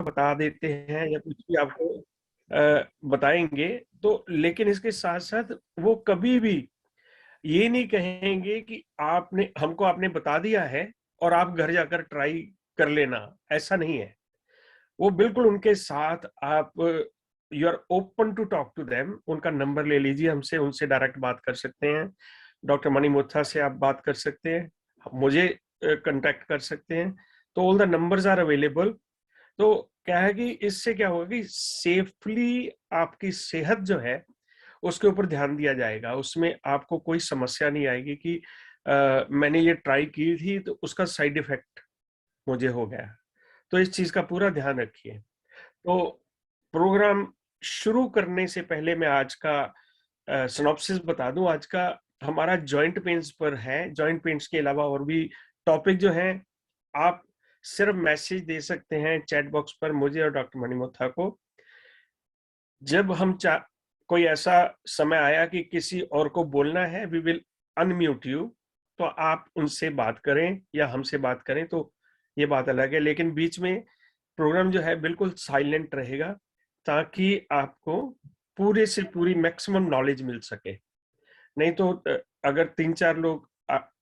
बता देते हैं या कुछ भी आपको बताएंगे, तो लेकिन इसके साथ साथ वो कभी भी ये नहीं कहेंगे कि आपने हमको आपने बता दिया है और आप घर जाकर ट्राई कर लेना, ऐसा नहीं है। वो बिल्कुल उनके साथ आप you are open to talk to them. उनका नंबर ले लीजिए हमसे, उनसे डायरेक्ट बात कर सकते हैं। डॉक्टर मणि मोथा से आप बात कर सकते हैं, मुझे कांटेक्ट कर सकते हैं। तो all the numbers are available. तो क्या है कि इससे क्या होगा कि सेफली आपकी सेहत जो है उसके ऊपर ध्यान दिया जाएगा। उसमें आपको कोई समस्या नहीं आएगी कि मैंने ये ट्राई की थी तो उसका साइड इफेक्ट मुझे हो गया। तो इस चीज का पूरा ध्यान रखिए। तो प्रोग्राम शुरू करने से पहले मैं आज का सिनॉप्सिस बता दूं। आज का हमारा जॉइंट पेन्स पर है। जॉइंट पेन्स के अलावा और भी टॉपिक जो है, आप सिर्फ मैसेज दे सकते हैं चैट बॉक्स पर मुझे और डॉक्टर मणिमुथा को। जब हम कोई ऐसा समय आया कि किसी और को बोलना है, वी विल अनम्यूट यू, तो आप उनसे बात करें या हमसे बात करें, तो ये बात अलग है। लेकिन बीच में प्रोग्राम जो है बिल्कुल साइलेंट रहेगा, ताकि आपको पूरे से पूरी मैक्सिमम नॉलेज मिल सके। नहीं तो अगर 3-4 लोग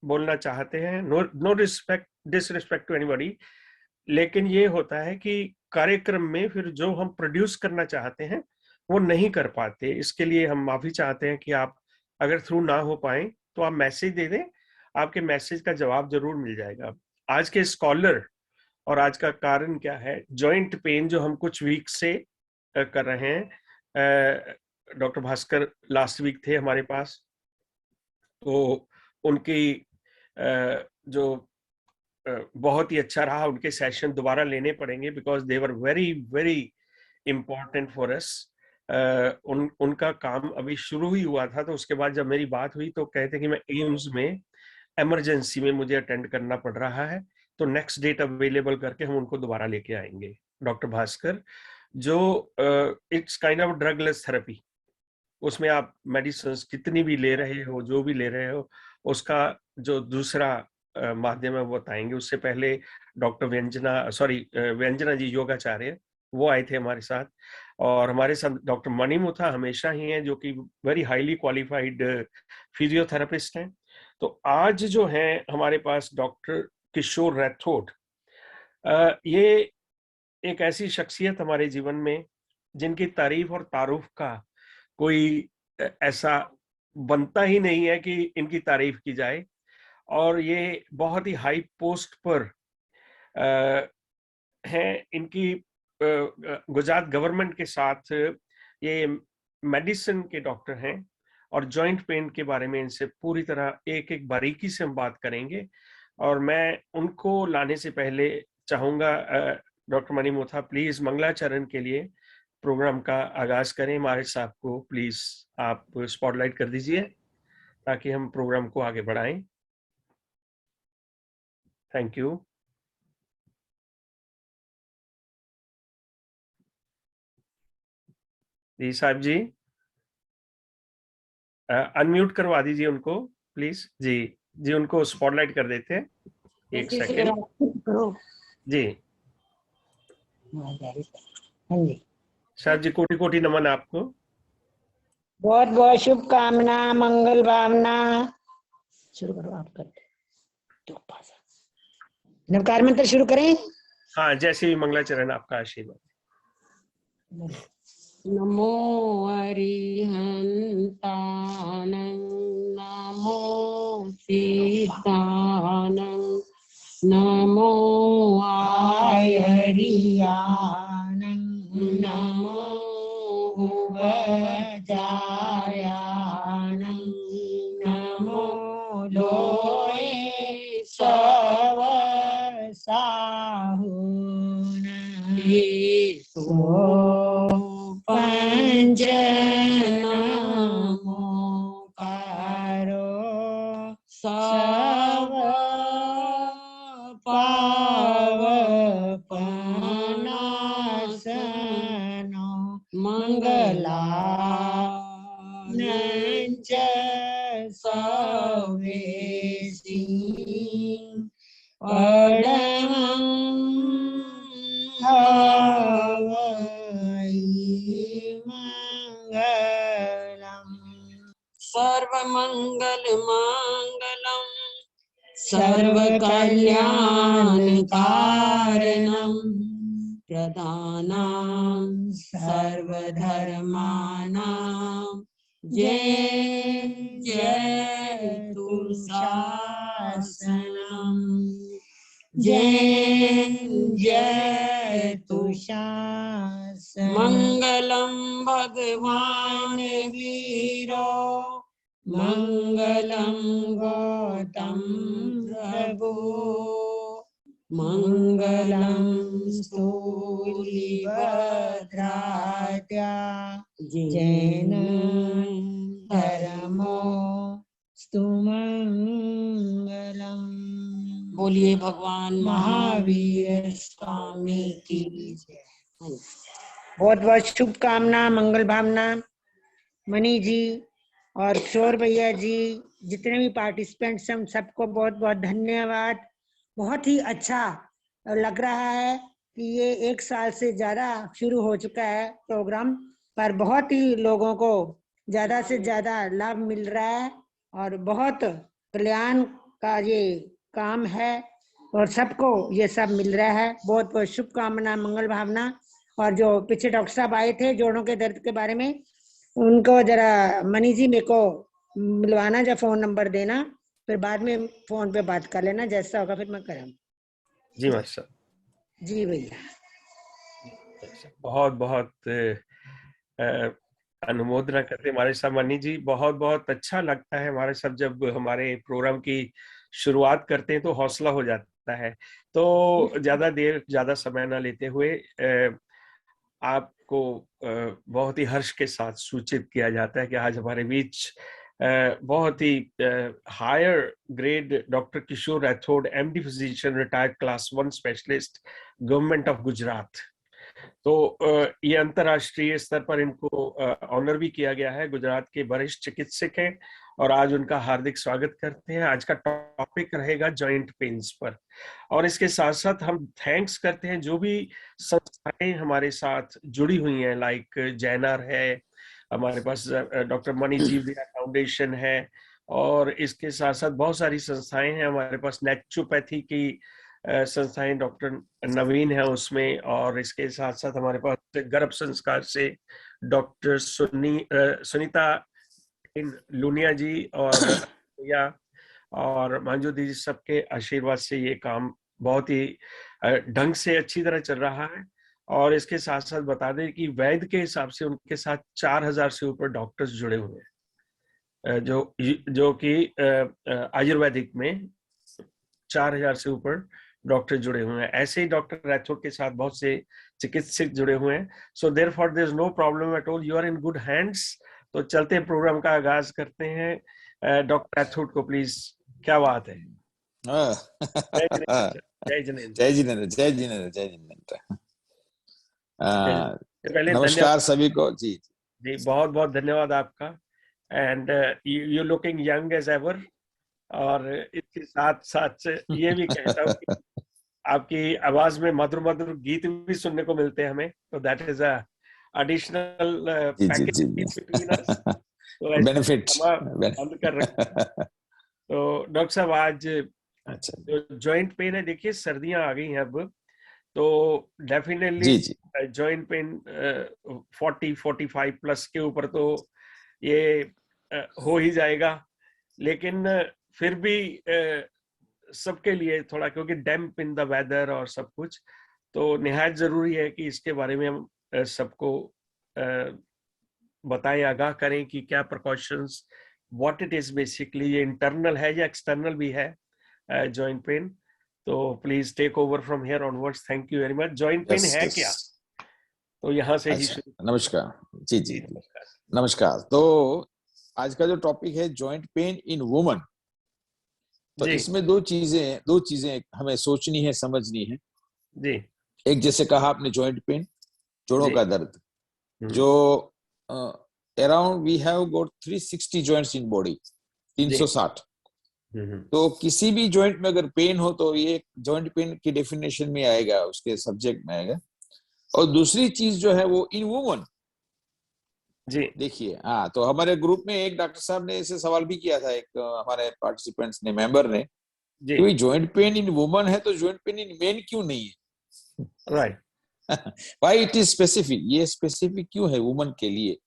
बोलना चाहते हैं, no no respect disrespect to anybody, लेकिन ये होता है कि कार्यक्रम में फिर जो हम प्रोड्यूस करना चाहते हैं वो नहीं कर पाते। इसके लिए हम माफी चाहते हैं कि आप अगर थ्रू ना हो पाए तो आप मैसेज दे दें, आपके मैसेज का जवाब जरूर मिल जाएगा। आज के स्कॉलर और आज का कारण क्या है, जॉइंट पेन जो हम कुछ वीक से कर रहे हैं। डॉक्टर भास्कर लास्ट वीक थे हमारे पास, तो उनकी जो बहुत ही अच्छा रहा। उनके सेशन दोबारा लेने पड़ेंगे because they were very very important for us. उनका काम अभी शुरू ही हुआ था, तो उसके बाद जब मेरी बात हुई तो कहते कि मैं एम्स में इमरजेंसी में मुझे अटेंड करना पड़ रहा है, तो नेक्स्ट डेट अवेलेबल करके हम उनको दोबारा लेके आएंगे। डॉक्टर भास्कर, जो इट्स काइंड ऑफ ड्रगलेस थेरेपी, उसमें आप मेडिसिन कितनी भी ले रहे हो, जो भी ले रहे हो, उसका जो दूसरा माध्यम है वो बताएंगे। उससे पहले डॉक्टर व्यंजना जी योगाचार्य, वो आए थे हमारे साथ। और हमारे साथ डॉक्टर मणि मुथा हमेशा ही हैं, जो कि वेरी हाईली क्वालिफाइड फिजियोथेरेपिस्ट हैं। तो आज जो है हमारे पास डॉक्टर किशोर राठौड़, ये एक ऐसी शख्सियत हमारे जीवन में जिनकी तारीफ और तारुफ का कोई ऐसा बनता ही नहीं है कि इनकी तारीफ की जाए। और ये बहुत ही हाई पोस्ट पर हैं। इनकी गुजरात गवर्नमेंट के साथ ये मेडिसिन के डॉक्टर हैं, और जॉइंट पेन के बारे में इनसे पूरी तरह एक एक बारीकी से हम बात करेंगे। और मैं उनको लाने से पहले चाहूंगा, डॉक्टर मणि मुथा प्लीज मंगलाचरण के लिए प्रोग्राम का आगाज करें। महाराज साहब को प्लीज आप स्पॉटलाइट कर दीजिए ताकि हम प्रोग्राम को आगे बढ़ाएं। Thank you. जी साहब जी, अनम्यूट करवा दीजिए उनको प्लीज। जी जी, उनको स्पॉटलाइट कर देते हैं, एक सेकेंड। जी साहब जी, कोटि कोटि नमन आपको। बहुत बहुत शुभकामना, मंगल भावना। शुरू करो आप कर नवकार मंत्र शुरू करें। हाँ, जैसे भी मंगलाचरण, आपका आशीर्वाद। नमो अरिहंतानं, नमो सीतानं, नमो आयरियानं, नमो उभजायानं, नमो लोये सवसाहुन पंजनमो कारो सव पावपनासनो मंगलानंच सवेसी परमं सर्वमंगल मांगलम सर्वकल्याणकारणम प्रदानां सर्वधर्माणां जय जयतु शासनम जय जयतु शासन मंगलम भगवान वीरो मंगलम गौतम प्रभु मंगलम स्थूलिभद्रात्या जैन धर्मो स्तुमंगलम। बोलिए भगवान महावीर स्वामी की जय। बहुत बहुत शुभकामना, मंगल भावना। मणि जी और किशोर भैया जी, जितने भी पार्टिसिपेंट्स हैं, उन सबको बहुत बहुत धन्यवाद। बहुत ही अच्छा लग रहा है कि ये 1 साल से ज्यादा शुरू हो चुका है प्रोग्राम, पर बहुत ही लोगों को ज्यादा से ज्यादा लाभ मिल रहा है और बहुत कल्याण का ये काम है और सबको ये सब मिल रहा है। बहुत बहुत शुभकामना, मंगल भावना। और जो पीछे डॉक्टर साहब आए थे जोड़ों के दर्द के बारे में, उनको जरा मनी जी मेरे को मिलवाना, जब फोन नंबर देना, फिर बाद में फोन पे बात कर लेना, जैसा होगा फिर मैं कराऊं। जी मास्टर जी भैया, बहुत बहुत अनुमोदना करते हमारे साथ मनी जी। बहुत बहुत अच्छा लगता है हमारे सब, जब हमारे प्रोग्राम की शुरुआत करते हैं तो हौसला हो जाता है। तो ज्यादा समय ना लेते हुए आपको बहुत ही हर्ष के साथ सूचित किया जाता है कि आज हमारे बीच बहुत ही higher grade doctor Kishore Rathore, MD physician, retired class 1 specialist, government of Gujarat. तो ये अंतर्राष्ट्रीय स्तर पर इनको ऑनर भी किया गया है। गुजरात के वरिष्ठ चिकित्सक हैं और आज उनका हार्दिक स्वागत करते हैं। आज का टॉपिक रहेगा जॉइंट पेन्स पर, और इसके साथ साथ हम थैंक्स करते हैं जो भी संस्थाएं हमारे साथ जुड़ी हुई हैं, लाइक जैनर है, हमारे पास डॉक्टर मणि जीवदया फाउंडेशन है, और इसके साथ साथ बहुत सारी संस्थाएं हैं हमारे पास। नेचुरोपैथी की संस्थाएं डॉक्टर नवीन है उसमें, और इसके साथ साथ हमारे पास गर्भ संस्कार से डॉक्टर सुनीता लुनिया जी और या और मंजू दी, सबके आशीर्वाद से ये काम बहुत ही ढंग से अच्छी तरह चल रहा है। और इसके साथ साथ बता दें कि वैद्य के हिसाब से उनके साथ 4000 से ऊपर डॉक्टर्स जुड़े हुए हैं, जो कि आयुर्वेदिक में 4000 से ऊपर डॉक्टर जुड़े हुए हैं। ऐसे ही डॉक्टर राठौड़ के साथ बहुत से चिकित्सक जुड़े हुए हैं। So therefore there is no problem at all, you are in good hands. तो चलते हैं, प्रोग्राम का आगाज करते हैं। डॉक्टर राठौड़ को प्लीज। क्या बात है। जय जिनेंद्र, जय जिनेंद्र, जय जिनेंद्र, जय जिनेंद्र, जय जिनेंद्र। पहले नमस्कार सभी को। जी जी, बहुत बहुत धन्यवाद आपका। And you looking young age ever. और इसके साथ साथ ये भी कहता हूँ कि आपकी आवाज में मधुर मधुर गीत भी सुनने को मिलते हैं हमें, तो that is a additional package between us. तो बेनिफिट बंद कर रखा। तो डॉक्टर साहब, आज अच्छा, जो जॉइंट पेन है, देखिए सर्दियां आ गई हैं अब, तो डेफिनेटली जॉइंट पेन 40-45 प्लस के ऊपर तो ये हो ही जाएगा। लेकिन फिर भी सबके लिए थोड़ा, क्योंकि डैम्प इन द वेदर और सब कुछ, तो निहायत जरूरी है कि इसके बारे में हम सबको बताएं, आगाह करें कि क्या precautions, what it is basically, ये इंटरनल है या एक्सटर्नल भी है जॉइंट पेन। तो please take over from here onwards. Thank you very much. Joint pain है क्या, तो यहाँ से ही शुरू। नमस्कार जी जी, नमस्कार। तो आज का जो टॉपिक है जॉइंट पेन इन वुमन, तो इसमें दो चीजें हमें सोचनी है, समझनी है जी। एक, जैसे कहा आपने, जॉइंट पेन, जोड़ों का दर्द, जो around we have got 360 joints in body, 360। तो किसी भी जॉइंट में अगर पेन हो तो ये जॉइंट पेन की डेफिनेशन में आएगा, उसके सब्जेक्ट में आएगा। और दूसरी चीज जो है वो इन वुमन, जी देखिए, हाँ, तो हमारे ग्रुप में एक डॉक्टर साहब ने ऐसे सवाल भी किया था, एक हमारे पार्टिसिपेंट्स ने, मेंबर ने, जी। कि भाई जॉइंट पेन इन वुमन है तो जॉइंट पेन इन मेन क्यों नहीं राइट। है? व्हाई इट इज स्पेसिफिक, ये स्पेसिफिक क्यों है वुमन के लिए?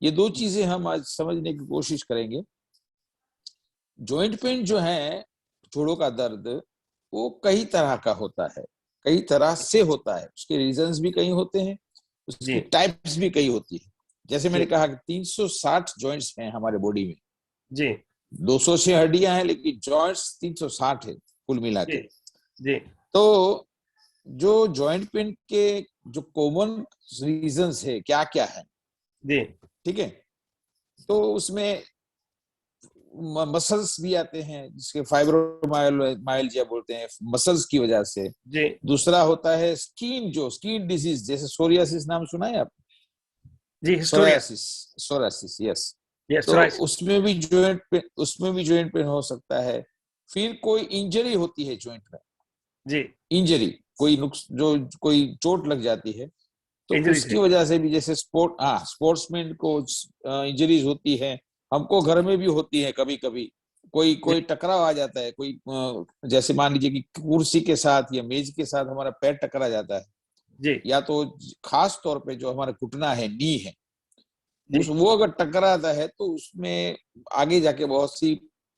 ये दो चीजें हम आज समझने की कोशिश करेंगे। जॉइंट पेन जो है, जोड़ों का दर्द, वो कई तरह का होता है, कई तरह से होता है, उसके रीजंस भी कई होते हैं, उसकी जी टाइप्स भी कई होती है। जैसे मैंने जी कहा कि 360 जॉइंट्स हैं हमारे बॉडी में, जी 206 हड्डियां हैं, लेकिन जॉइंट्स 360 है कुल मिला जी के। जी तो जो जॉइंट पेन के जो कॉमन रीजंस है क्या क्या है, जी ठीक है, तो उसमें मसल्स भी आते हैं, जिसके फाइब्रोमाइल्जिया बोलते हैं, मसल्स की वजह से। जी दूसरा होता है स्किन, जो स्किन डिजीज, जैसे सोरियासिस, नाम सुना है आप? जी हिस्टोरिया। Psoriasis, psoriasis, yes. यस तो राइट। उसमें भी जॉइंट पेन हो सकता है। फिर कोई इंजरी होती है जॉइंट में, जी इंजरी, कोई नुक्स, जो कोई चोट लग जाती है, तो इंजरी उसकी से। वजह से भी, जैसे स्पोर्ट्समैन को इंजरीज होती है, हमको घर में भी होती है कभी कभी। कोई जी कोई टकराव आ जाता है, कोई जैसे मान लीजिए कि कुर्सी के साथ या मेज के साथ हमारा पैर टकरा जाता है, जी या तो खास तौर पे जो हमारा घुटना है, नी है, जी वो अगर टकराता है तो उसमें आगे जाके बहुत सी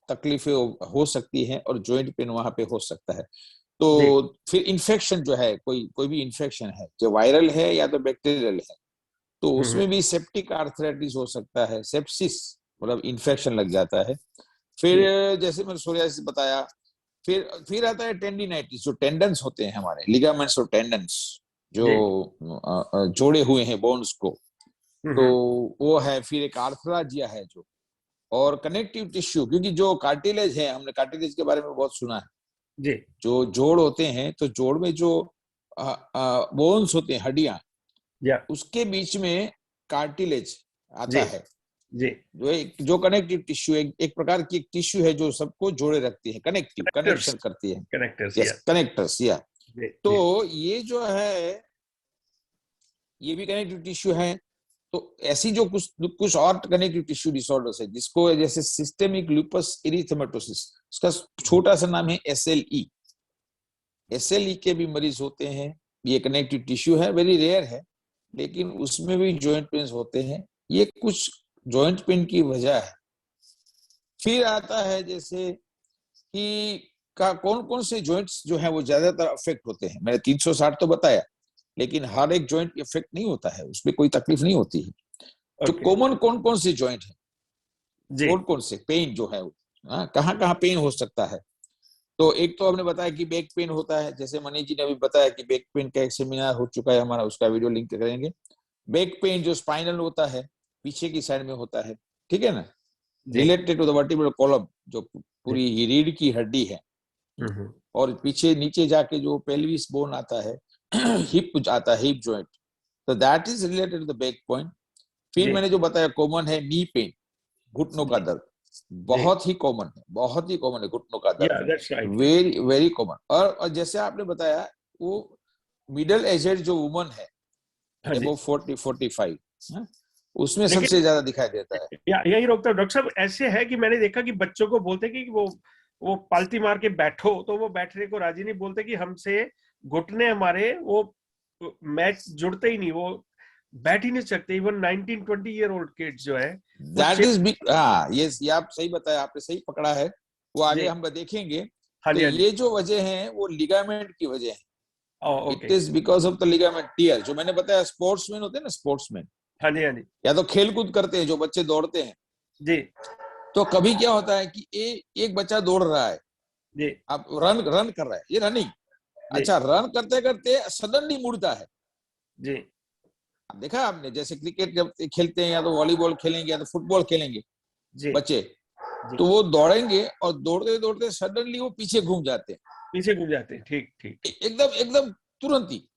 तकलीफें हो सकती हैं, और जॉइंट पेन वहां पे हो सकता है। तो जी। फिर इन्फेक्शन जो है, कोई कोई भी इन्फेक्शन है, जो वायरल है या तो बैक्टीरियल है, तो हम्म। उसमें भी सेप्टिक आर्थराइटिस हो सकता है, सेप्सिस, मतलब इन्फेक्शन लग जाता है। फिर जी जैसे मैंने सोरियासिस बताया, फिर आता है टेंडिनाइटिस, जो टेंडन्स होते हैं हमारे, लिगामेंट्स और टेंडन्स, जो जी। जोड़े हुए हैं बोन्स को, तो हम्म। वो है। फिर एक आर्थराजिया है जो, और कनेक्टिव टिश्यू, क्योंकि जो कार्टिलेज है, हमने कार्टिलेज के बारे में बहुत सुना है, जी जो जोड़ होते हैं, तो जोड़ में जो बोन्स होते हैं, हड्डियां, या उसके बीच में कार्टिलेज जी आता है, जी जो कनेक्टिव टिश्यू, एक प्रकार की एक टिश्यू है जो सबको जोड़े रखती है, कनेक्टिव, कनेक्टर्स। कनेक्शन करती है। कनेक्टर्स यस, या। कनेक्टर्स, या। जी तो जी ये जो है, ये भी कनेक्टिव टिश्यू है। तो ऐसी जो कुछ कुछ और कनेक्टिव टिश्यू डिसऑर्डर्स है, जिसको जैसे सिस्टेमिक लूपस एरिथेमेटोसिस, उसका छोटा सा नाम है SLE। SLE के भी मरीज होते हैं, ये कनेक्टिव टिश्यू है, वेरी रेयर है, लेकिन उसमें भी जॉइंट पेन होते हैं। ये कुछ जॉइंट पेन की वजह है। फिर आता है जैसे कि कौन कौन से जॉइंट्स जो है वो ज्यादातर अफेक्ट होते हैं। मैंने 360 तो बताया, लेकिन हर एक जॉइंट इफेक्ट नहीं होता है, उसमें कोई तकलीफ नहीं होती है। जो ओके। कॉमन कौन कौन से जॉइंट है, जी कौन कौन से पेन जो है, कहाँ कहाँ पेन हो सकता है। तो एक तो हमने बताया कि बैक पेन होता है, जैसे मनीष जी ने अभी बताया कि बैक पेन का एक सेमिनार हो चुका है हमारा, उसका वीडियो लिंक करेंगे। बैक पेन जो स्पाइनल होता है, पीछे की साइड में होता है, ठीक है ना, जी related to the vertebral column, जो जी। पूरी रीढ़ की हड्डी है, हम्म। और पीछे नीचे जाके जो पेल्विस बोन आता है, हिप आता है, हिप जॉइंट, तो that is related to the back point. फिर जी मैंने जो बताया कॉमन है नी पेन, घुटनों का जी दर्द, जी बहुत ही कॉमन है, बहुत ही कॉमन है घुटनों का या दर्द, that's right. Very very common. और जैसे आपने बताया, वो मिडिल एजेड जो वुमन है, हाँ जी। अबव 40-45, उसमें लेकिन सबसे ज्यादा दिखाई देता है। यही रोकता हूँ डॉक्टर साहब। ऐसे है कि मैंने देखा कि बच्चों को बोलते कि वो पालती मार के बैठो, तो वो बैठने को राजी नहीं, बोलते कि हमसे घुटने हमारे वो मैच जुड़ते ही नहीं, वो बैठ ही नहीं सकते। इवन 19-20 ईयर ओल्ड किड्स जो है वो दैट चेयर। इज बिग, हाँ, ये आप सही बताया, आपने सही पकड़ा है, वो आगे जी हम देखेंगे। हाँ तो जी हाँ जी। ये जो वजह है वो लिगामेंट की वजह है। It okay. Is because of the ligament tear, जो मैंने बताया, स्पोर्ट्समैन होते हैं ना, स्पोर्ट्समैन, हाँ जी हाँ जी या तो खेल कूद करते हैं, जो बच्चे दौड़ते हैं, जी तो कभी क्या होता है कि एक बच्चा दौड़ रहा है, जी अब रन रन कर रहा है, ये रनिंग, जी अच्छा, रन करते करते सडनली मुड़ता है। जी अब देखा आपने, जैसे क्रिकेट जब खेलते हैं, या तो वॉलीबॉल खेलेंगे या तो फुटबॉल खेलेंगे जी बच्चे, जी। तो वो दौड़ेंगे और दौड़ते दौड़ते सडनली वो पीछे घूम जाते हैं, पीछे घूम जाते हैं। ठीक ठीक ठीक। एकदम एकदम तुरंत ही।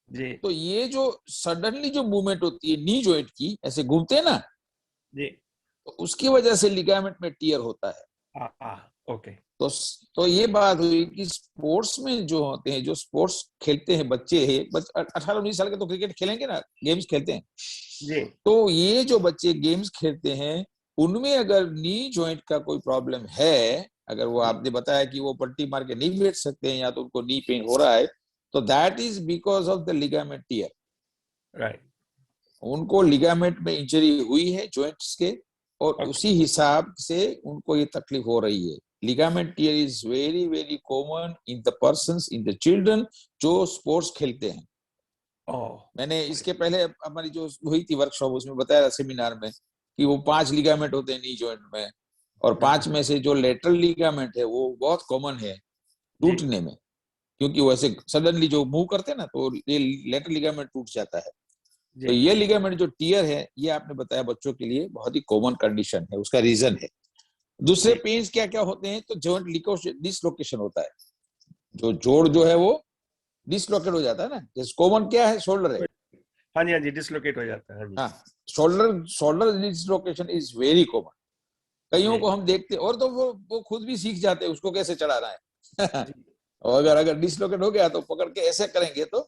जी तो ये जो सडनली जो मूवमेंट होती है नी जॉइंट की, ऐसे घूमते हैं ना, जी। तो उसकी वजह से लिगामेंट में टियर होता है। हाँ हाँ ओके। तो ये बात हुई कि स्पोर्ट्स में जो होते हैं, जो स्पोर्ट्स खेलते हैं बच्चे हैं, 18-19 साल के तो क्रिकेट खेलेंगे ना, गेम्स खेलते हैं। जी तो ये जो बच्चे गेम्स खेलते हैं, उनमें अगर नी जॉइंट का कोई प्रॉब्लम है, अगर वो आपने बताया कि वो पट्टी मार के नहीं बैठ सकते हैं या तो उनको नी पेन हो रहा है, तो that is because of the ligament tear. Right. उनको लिगामेंट में इंजरी हुई है जॉइंट्स के, और उसी हिसाब से उनको ये तकलीफ हो रही है। Ligament tear is very very common in the persons, in the children जो स्पोर्ट्स खेलते हैं। मैंने इसके पहले हमारी जो हुई थी वर्कशॉप, उसमें बताया सेमिनार में कि वो 5 लिगामेंट होते हैं नी जॉइंट में, और 5 में से जो लेटरल लिगामेंट है वो बहुत कॉमन है टूटने में, क्योंकि वो ऐसे सडनली जो मूव करते हैं ना, तो ये लेटरल लिगामेंट टूट जाता है। तो ये लिगामेंट जो टियर है, ये आपने बताया बच्चों के लिए बहुत ही कॉमन कंडीशन है, उसका रीजन है। दूसरे पेन्स क्या क्या होते हैं, तो जॉइंट डिसलोकेशन होता है, जो जोड़ जो है वो डिसलोकेट हो जाता है ना। जैसे कॉमन क्या है, शोल्डर है। हाँ जी, हाँ जी, डिसलोकेट हो जाता है। हाँ, shoulder dislocation is very common. कईयों को हम देखते हैं, और तो वो खुद भी सीख जाते हैं उसको कैसे चलाना है। और अगर डिसलोकेट हो गया तो पकड़ के ऐसे करेंगे तो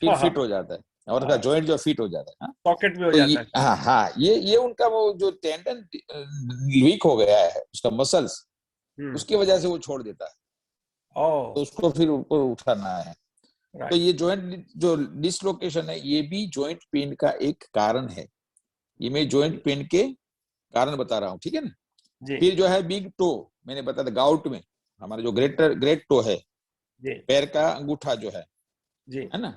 फिर फिट हो जाता है, और उसका जॉइंट जो फिट हो जाता है। पॉकेट में हो तो जाता है। हाँ हाँ, ये उनका वो जो टेंडन वीक हो गया है, उसका मसल्स, उसकी वजह से वो छोड़ देता है, तो उसको फिर ऊपर उठाना है। तो ये जॉइंट जो डिसलोकेशन है, ये भी जॉइंट पेन का एक कारण है। ये मैं जॉइंट पेन के कारण बता रहा हूँ, ठीक है ना। फिर जो है बिग टो, मैंने बताया था गाउट में, हमारा जो ग्रेट टो है, पैर का अंगूठा जो है ना,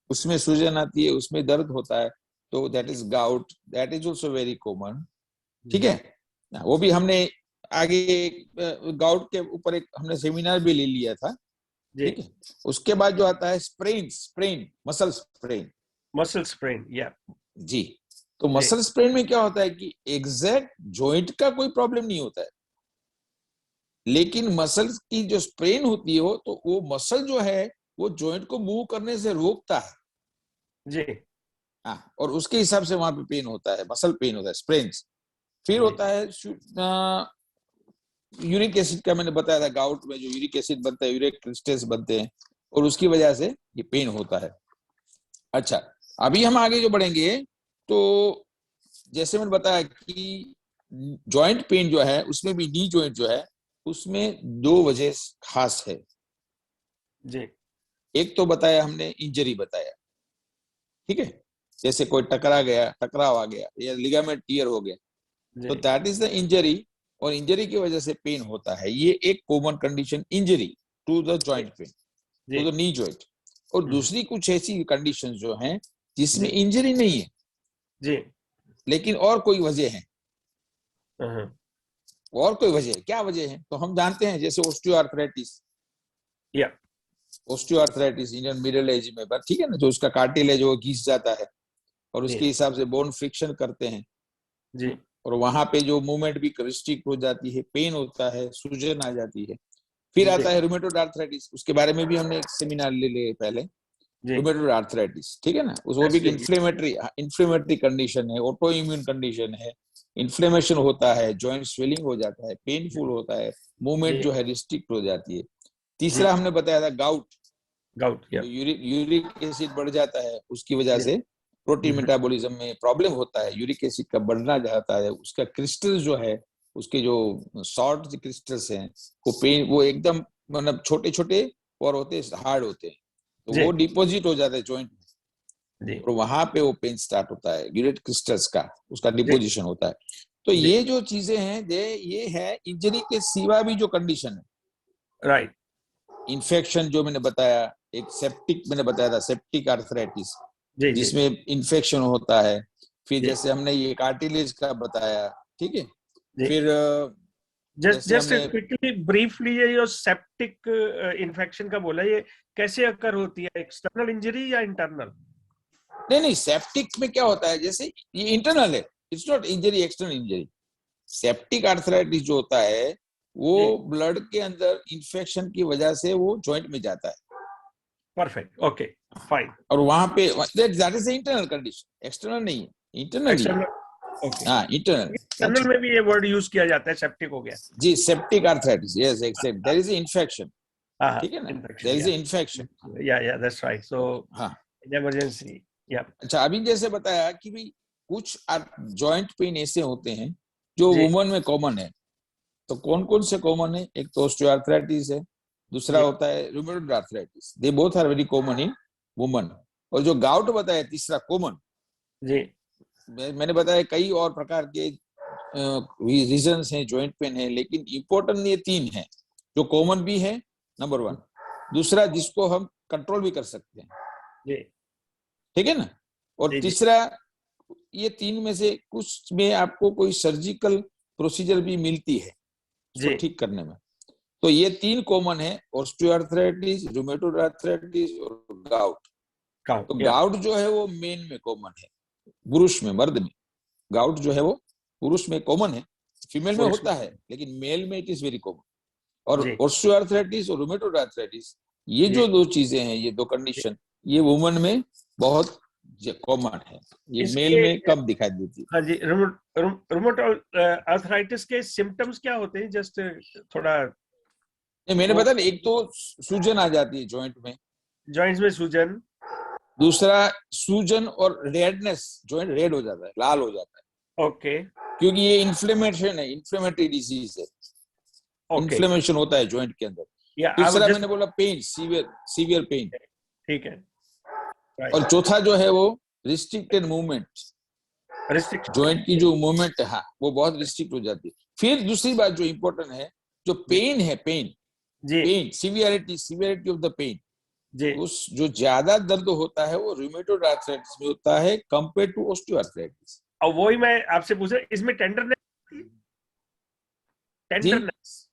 उसमें सूजन आती है, उसमें दर्द होता है, तो that is gout, that is also very common, ठीक है। वो भी हमने आगे गाउट के ऊपर एक हमने सेमिनार भी ले लिया था, ठीक है। उसके बाद जो आता है स्प्रेन, मसल स्प्रेन, या जी। तो मसल स्प्रेन में क्या होता है कि एग्जैक्ट जॉइंट का कोई प्रॉब्लम नहीं होता है, लेकिन मसल की जो स्प्रेन होती है, तो वो मसल जो है वो जॉइंट को मूव करने से रोकता है जी। हाँ, और उसके हिसाब से वहां पे पेन होता है, मसल पेन होता है, स्प्रेन्स। फिर होता है यूरिक एसिड का, मैंने बताया था गाउट में जो यूरिक एसिड बनता है, यूरिक क्रिस्टल्स बनते हैं, और उसकी वजह से ये पेन होता है। अच्छा, अभी हम आगे जो बढ़ेंगे, तो जैसे मैंने बताया कि जॉइंट पेन जो है, उसमें भी नी जॉइंट जो है, उसमें 2 वजह खास है जी। एक तो बताया हमने, इंजरी बताया, ठीक है, जैसे कोई टकराव आ गया या लिगामेंट टियर हो गया, तो दैट इज द इंजरी, और इंजरी की वजह से पेन होता है। ये एक common condition, injury to the joint pain, to the knee joint. और दूसरी कुछ ऐसी कंडीशन जो हैं जिसमें इंजरी नहीं है जी, लेकिन और कोई वजह है, और कोई वजह है, क्या वजह है, तो हम जानते हैं, जैसे ऑस्टियोआर्थराइटिस इंडियन मिडिल एज में, ठीक है ना, जो उसका कार्टिलेज वो घिस जाता है, और उसके हिसाब से बोन फ्रिक्शन करते हैं जी, और वहां पे जो मूवमेंट भी रिस्ट्रिक्ट हो जाती है, पेन होता है, सूजन आ जाती है। फिर आता है रूमेटॉइड आर्थराइटिस, उसके बारे में भी हमने एक सेमिनार ले लिया पहले, रूमेटॉइड आर्थराइटिस, ठीक है ना। वो भी इन्फ्लेमेटरी कंडीशन है, ऑटो इम्यून कंडीशन है, इन्फ्लेमेशन होता है, जॉइंट स्वेलिंग हो जाता है, पेनफुल होता है, मूवमेंट जो है रिस्ट्रिक्ट हो जाती है। तीसरा हमने बताया था गाउट, यूरिक एसिड बढ़ जाता है, उसकी वजह से प्रोटीन मेटाबॉलिज्म में प्रॉब्लम होता है, यूरिक एसिड का बढ़ना जाता है, उसका क्रिस्टल जो है, उसके जो सॉल्ट क्रिस्टल्स हैं, वो एकदम मतलब छोटे छोटे और होते हार्ड होते हैं, तो वो डिपॉजिट हो जाता है जॉइंट में, और वहां पे वो पेन स्टार्ट होता है, यूरिक क्रिस्टल्स का, उसका डिपोजिशन होता है। तो ये जो चीजें हैं, ये है इंजरी के सिवा भी जो कंडीशन है, राइट। इन्फेक्शन जो मैंने बताया, एक सेप्टिक मैंने बताया था, सेप्टिक आर्थराइटिस, जिसमें इन्फेक्शन होता है। फिर जैसे हमने ये कार्टिलेज का बताया, ठीक है। फिर जस्ट क्विकली ब्रीफली, ये जो सेप्टिक इन्फेक्शन का बोला, ये कैसे अकर होती है, एक्सटर्नल इंजरी या इंटरनल? नहीं, सेप्टिक में क्या होता है, जैसे ये इंटरनल है, it's not injury, external injury. Septic arthritis जो होता है वो ब्लड के अंदर इंफेक्शन की वजह से वो जॉइंट में जाता है। Perfect, okay, fine. और वहां पे that is internal condition, external नहीं है, इंटरनल ही है। ओके, हाँ इंटरनल। जनरल में भी ये वर्ड यूज किया जाता है, सेप्टिक हो गया। जी septic arthritis, yes except there is infection, हाँ, ठीक है ना, infection, there is yeah infection. Yeah that's right, so हाँ इमरजेंसी, या अच्छा, अभी जैसे बताया कि भाई कुछ जॉइंट पेन ऐसे होते हैं जो जी वुमन में कॉमन है। तो कौन कौन से कॉमन है? एक तो ऑस्टियोआर्थराइटिस है, दूसरा जी होता है rheumatoid arthritis, they both are very common in woman. और जो गाउट बताया तीसरा कॉमन, जी मैंने बताया कई और प्रकार के रीजंस हैं जॉइंट पेन है, लेकिन इंपॉर्टेंट ये तीन है जो कॉमन भी है, नंबर वन। दूसरा जिसको हम कंट्रोल भी कर सकते हैं, जी ठीक है ना। और जी जी तीसरा, ये तीन में से कुछ में आपको कोई सर्जिकल प्रोसीजर भी मिलती है उसको जी ठीक करने में। तो ये तीन कॉमन है, ऑस्टियोआर्थराइटिस, रूमेटॉइड आर्थराइटिस और गाउट। काउंट, तो या गाउट जो है वो मेन में कॉमन है, पुरुष में, मर्द में। गाउट जो है वो पुरुष में कॉमन है, फीमेल में पुरुष होता है, लेकिन मेल में इट इज वेरी कॉमन। और जी ऑस्टियोआर्थराइटिस और रूमेटॉइड आर्थराइटिस, ये जी जो दो चीजें हैं, ये दो जी। कंडीशन, ये वुमन में बहुत कॉमन है, ये मेल इसके में कम दिखाई देती है। हाँ जी, रूमेटॉइड आर्थराइटिस के सिम्टम्स क्या होते हैं, जस्ट थोड़ा मैंने वो, बताया एक तो सूजन आ जाती है जॉइंट में, जॉइंट्स में सूजन, दूसरा सूजन और रेडनेस, जॉइंट रेड हो जाता है, लाल हो जाता है, ओके क्योंकि ये इन्फ्लेमेशन है, इन्फ्लेमेटरी डिजीज है, ओके, इन्फ्लेमेशन होता है जॉइंट के अंदर। या अब तीसरा जस्ट मैंने बोला पेन, सीवियर सीवियर पेन। ठीक है, और राइट, चौथा जो है वो रिस्ट्रिक्टेड मूवमेंट, रिस्ट्रिक्शन, जॉइंट की जो मूवमेंट है, हाँ, वो बहुत रिस्ट्रिक्ट हो जाती है। फिर दूसरी बात जो इंपॉर्टेंट है, जो पेन है, पेन जी pain severity severity of the pain, जी, उस जो ज्यादा दर्द होता है वो रूमेटॉइड आर्थराइटिस में होता है कंपेयर टू ऑस्टियोआर्थराइटिस। और वही मैं आपसे पूछ रहा, इसमें टेंडरनेस, जी टेंडरनेस,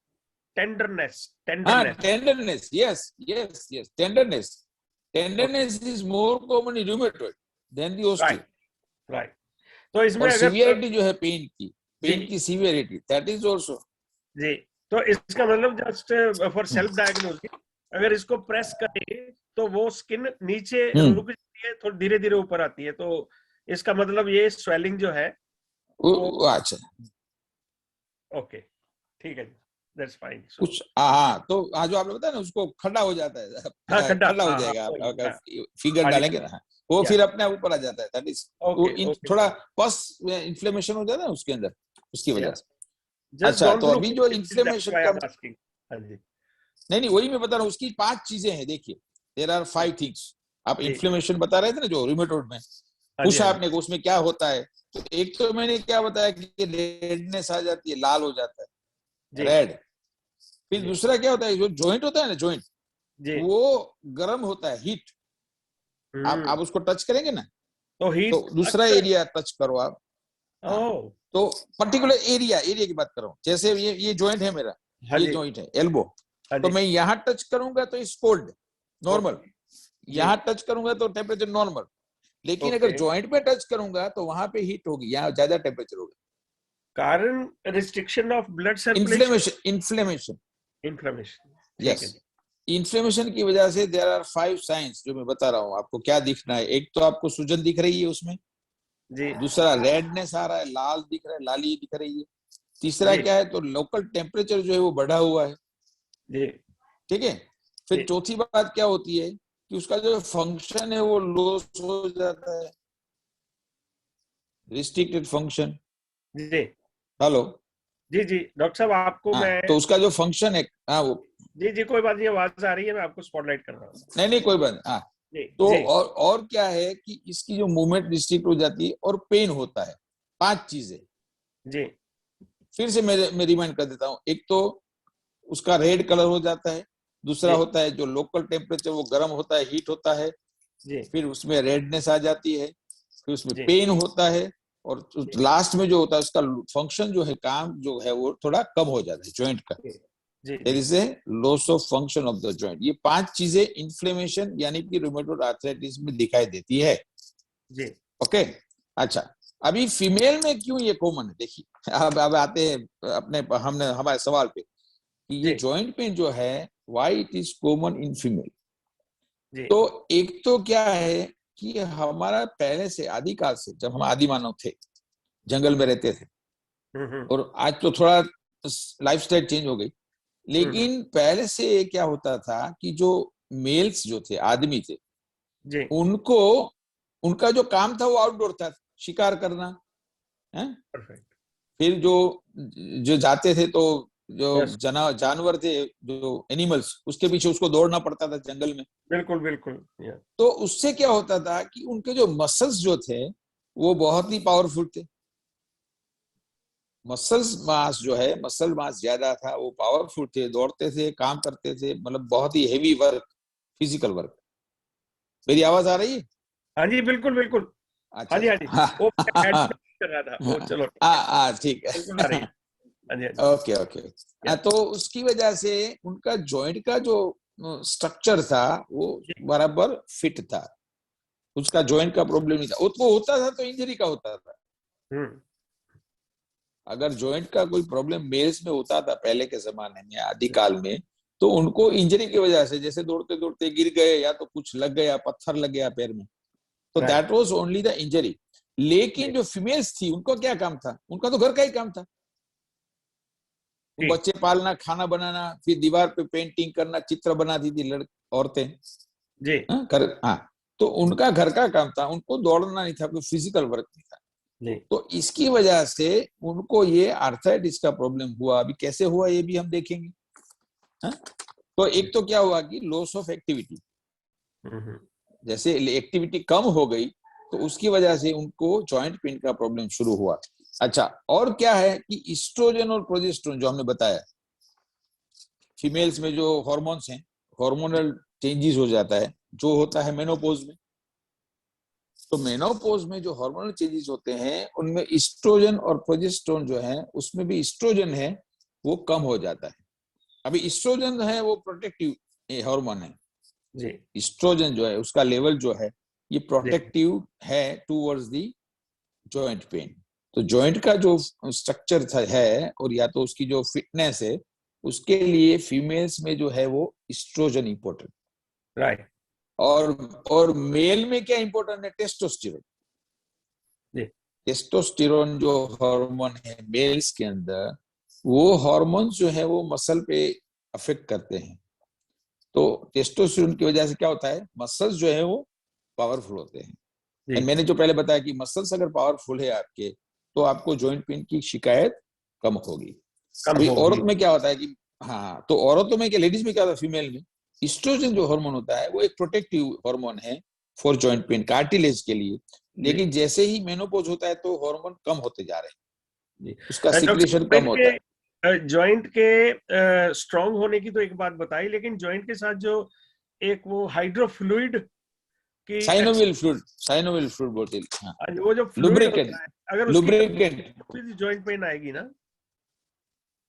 टेंडरनेस, हाँ, tenderness, tenderness, yes yes yes, tenderness, tenderness is more common in rheumatoid than the osteo. Right right, तो इसमें और अगर सीवियरिटी जो है पेन जी की सीवियरिटी, दैट इज आल्सो। जी, तो इसका मतलब जस्ट फॉर सेल्फ डायग्नोसिस, अगर इसको प्रेस करें तो वो स्किन नीचे रुक जाती है, थोड़ी धीरे धीरे ऊपर आती है, तो इसका मतलब ये स्वेलिंग जो है वो, अच्छा ओके, ठीक है, दैट्स फाइन, सो कुछ हाँ, तो हाँ जो आपने बताया ना, उसको खड्डा हो जाता हाँ, है, खड्डा, खड्डा हो हाँ हाँ जाएगा आप वही, अगर हाँ, फिंगर हाँ जी, डालेंगे ना, वो या फिर अपने आप ऊपर आ जाता है, दैट इज ओके ओके, थोड़ा पस इन्फ्लेमेशन हो जाता है ना उसके अंदर, उसकी या वजह से। जस्ट अच्छा, गॉन तो थ्रू, अभी जो इन्फ्लेमेशन आई का, एम आस्किंग, हाँ जी नहीं वही मैं बता रहा हूँ, उसकी 5 चीजें हैं, देखिए देयर आर 5 थिंग्स। आप जी, इन्फ्लेमेशन बता रहे थे ना जो रूमेटॉइड में, हाँ जी, पूछा हाँ जी आपने कि उसमें क्या होता है। तो एक तो मैंने क्या बताया कि रेडनेस आ जाती है, लाल हो जाता है, जी रेड। फिर जी दूसरा क्या होता है, जो जॉइंट होता है ना, जॉइंट जी, वो गर्म होता है, हीट। आप उसको टच करेंगे ना, तो तो हीट दूसरा अक्सर, एरिया टच करो आप। हाँ, ओह तो पर्टिकुलर एरिया की बात कर रहा हूँ, जैसे ये जॉइंट है मेरा, हाँ ये जी, जॉइंट है एल्बो, हाँ तो जी, मैं यहाँ टच करूंगा तो इस कोल्ड नॉर्मल, ओके जी, यहाँ टच करूंगा तो टेम्परेचर नॉर्मल। लेकिन अगर ओके, जॉइंट पे टच करूंगा तो वहां पे हीट होगी, यहाँ ज्यादा टेम्परेचर होगा। कारण restriction of blood circulation, inflammation, inflammation, inflammation, ठीक यस, है जी इन्फ्लेमेशन की वजह से देयर आर 5 साइंस जो मैं बता रहा हूँ आपको। क्या दिखना है, एक तो आपको सूजन दिख रही है उसमें, जी दूसरा रेडनेस आ रहा है, लाल दिख रहा है, लाली दिख रही है, तीसरा जी क्या है, तो लोकल टेम्परेचर जो है वो बढ़ा हुआ है, जी ठीक है। जी फिर चौथी बात क्या होती है कि उसका जो फंक्शन है वो लॉस हो जाता है, रिस्ट्रिक्टेड फंक्शन। जी हेलो, जी जी, डॉक्टर साहब आपको हाँ, मैं, तो उसका जो फंक्शन है, हाँ वो, जी जी कोई बात नहीं, आवाज आ रही है, मैं आपको स्पॉटलाइट कर रहा हूँ, नहीं कोई बात, हाँ। जी तो जी और क्या है कि इसकी जो मूवमेंट रिस्ट्रिक्ट हो जाती है और पेन होता है, 5 चीजें। जी फिर से मैं रिमाइंड कर देता हूँ, एक तो उसका रेड कलर हो जाता है, दूसरा जी होता है जो लोकल टेम्परेचर वो गर्म होता है, हीट होता है, जी फिर उसमें रेडनेस आ जाती है, फिर उसमें जी पेन होता है, और जी लास्ट में जो होता है उसका फंक्शन जो है, काम जो है वो थोड़ा कम हो जाता है जॉइंट का, जी देयर जी is a loss of function of the joint. ये 5 चीजें इन्फ्लेमेशन यानी कि रूमेटॉइड आर्थराइटिस में दिखाई देती है, जी ओके। अच्छा, अभी फीमेल में क्यों ये कॉमन है, देखिए अब आते हैं अपने हमने हमारे सवाल पे कि ये जी जॉइंट पेन जो है why it is common in female. जी तो एक तो क्या है कि हमारा पहले से आदिकाल से, जब हम आदि मानव थे, जंगल में रहते थे, और आज तो थोड़ा लाइफस्टाइल चेंज हो गई। लेकिन पहले से क्या होता था कि जो मेल्स जो थे, आदमी थे, जी, उनको उनका जो काम था वो आउटडोर था, शिकार करना है। परफेक्ट, फिर जो जो जाते थे तो जो यस, जानवर थे, जो एनिमल्स, उसके पीछे उसको दौड़ना पड़ता था जंगल में। बिल्कुल बिल्कुल, या तो उससे क्या होता था कि उनके जो मसल्स जो थे वो बहुत ही पावरफुल थे। मसल्स मास जो है, मसल मास ज्यादा था, वो पावरफुल थे, दौड़ते थे, काम करते थे, मतलब बहुत ही हेवी वर्क, फिजिकल वर्क। मेरी आवाज आ रही है? हाँ जी, बिल्कुल बिल्कुल, अच्छा हाँ जी, हाँ जी, वो हेड अच्छा। कर रहा था वो, चलो ठीक है, ठीक बिल्कुल आ रही है। है, हाँ जी, हाँ जी, ओके ओके। या तो उसकी वजह से उनका जॉइंट का जो स्ट्रक्चर था वो जी, बराबर फिट था, उसका जॉइंट का प्रॉब्लम नहीं था। वो होता था तो इंजरी का होता था। हम्म, अगर जॉइंट का कोई प्रॉब्लम मेल्स में होता था पहले के जमाने में, आदिकाल में, तो उनको इंजरी की वजह से, जैसे दौड़ते दौड़ते गिर गए या तो कुछ लग गया, पत्थर लग गया पैर में, तो right, that was only the injury. लेकिन जो फीमेल्स थी उनको क्या काम था? उनका तो घर का ही काम था, जी, बच्चे पालना, खाना बनाना, फिर दीवार पे पेंटिंग करना, चित्र बनाती थी औरतें। जी, हाँ, तो उनका घर का काम था, उनको दौड़ना नहीं था, कोई फिजिकल वर्क नहीं था। जी, तो इसकी वजह से उनको ये आर्थराइटिस का प्रॉब्लम हुआ। अभी कैसे हुआ ये भी हम देखेंगे। हाँ? तो एक तो क्या हुआ कि लॉस ऑफ एक्टिविटी, हम्म, जैसे एक्टिविटी कम हो गई तो उसकी वजह से उनको जॉइंट पेन का प्रॉब्लम शुरू हुआ। अच्छा, और क्या है कि इस्ट्रोजन और प्रोजेस्टेरोन जो हमने बताया, फीमेल्स में जो हॉर्मोन्स हैं, हार्मोनल चेंजेस हो जाता है, जो होता है मेनोपॉज में। तो मेनोपॉज में जो हार्मोनल चेंजेस होते हैं उनमें इस्ट्रोजन और प्रोजेस्टेरोन जो है, उसमें भी इस्ट्रोजन है वो कम हो जाता है। अभी इस्ट्रोजन है वो प्रोटेक्टिव हार्मोन है। जी, इस्ट्रोजन जो है उसका लेवल जो है ये जी, प्रोटेक्टिव है टूवर्ड्स दी जॉइंट पेन। तो जॉइंट का जो स्ट्रक्चर है और या तो उसकी जो फिटनेस है, उसके लिए फीमेल्स में जो है वो इस्ट्रोजन इंपॉर्टेंट। राइट, और और मेल में क्या इंपॉर्टेंट है? टेस्टोस्टेरोन। जी, टेस्टोस्टेरोन जो हार्मोन है मेल्स के अंदर, वो हार्मोन जो है वो मसल पे अफेक्ट करते हैं। तो टेस्टोस्टेरोन की वजह से क्या होता है? मसल्स जो है वो पावरफुल होते हैं। जी, एंड मैंने जो पहले बताया कि मसल्स अगर पावरफुल है आपके, तो आपको जॉइंट पेन की शिकायत कम होगी। कम अभी होगी, औरत में क्या होता है कि, हाँ, तो औरतों में क्या, लेडीज में क्या होता है, फीमेल में इस्ट्रोजन जो हार्मोन होता है वो एक प्रोटेक्टिव हार्मोन है फॉर जॉइंट पेन, कार्टिलेज के लिए। जी, लेकिन जैसे ही मेनोपॉज होता है तो हार्मोन कम होते जा रहे हैं, जी, उसका डॉक्टर सिक्रेशन कम होता है। जॉइंट के स्ट्रांग होने की तो एक बात बताई, लेकिन जॉइंट के साथ जो एक वो हाइड्रोफ्लूइड की साइनोवियल फ्लूइड, साइनोवियल फ्लूइड बोलते हैं, हाँ, वो जो फ्लूइड लुब्रिकेंट, होता है, अगर उसकी लुब्रिकेंट। कमी जॉइंट पेन आएगी ना।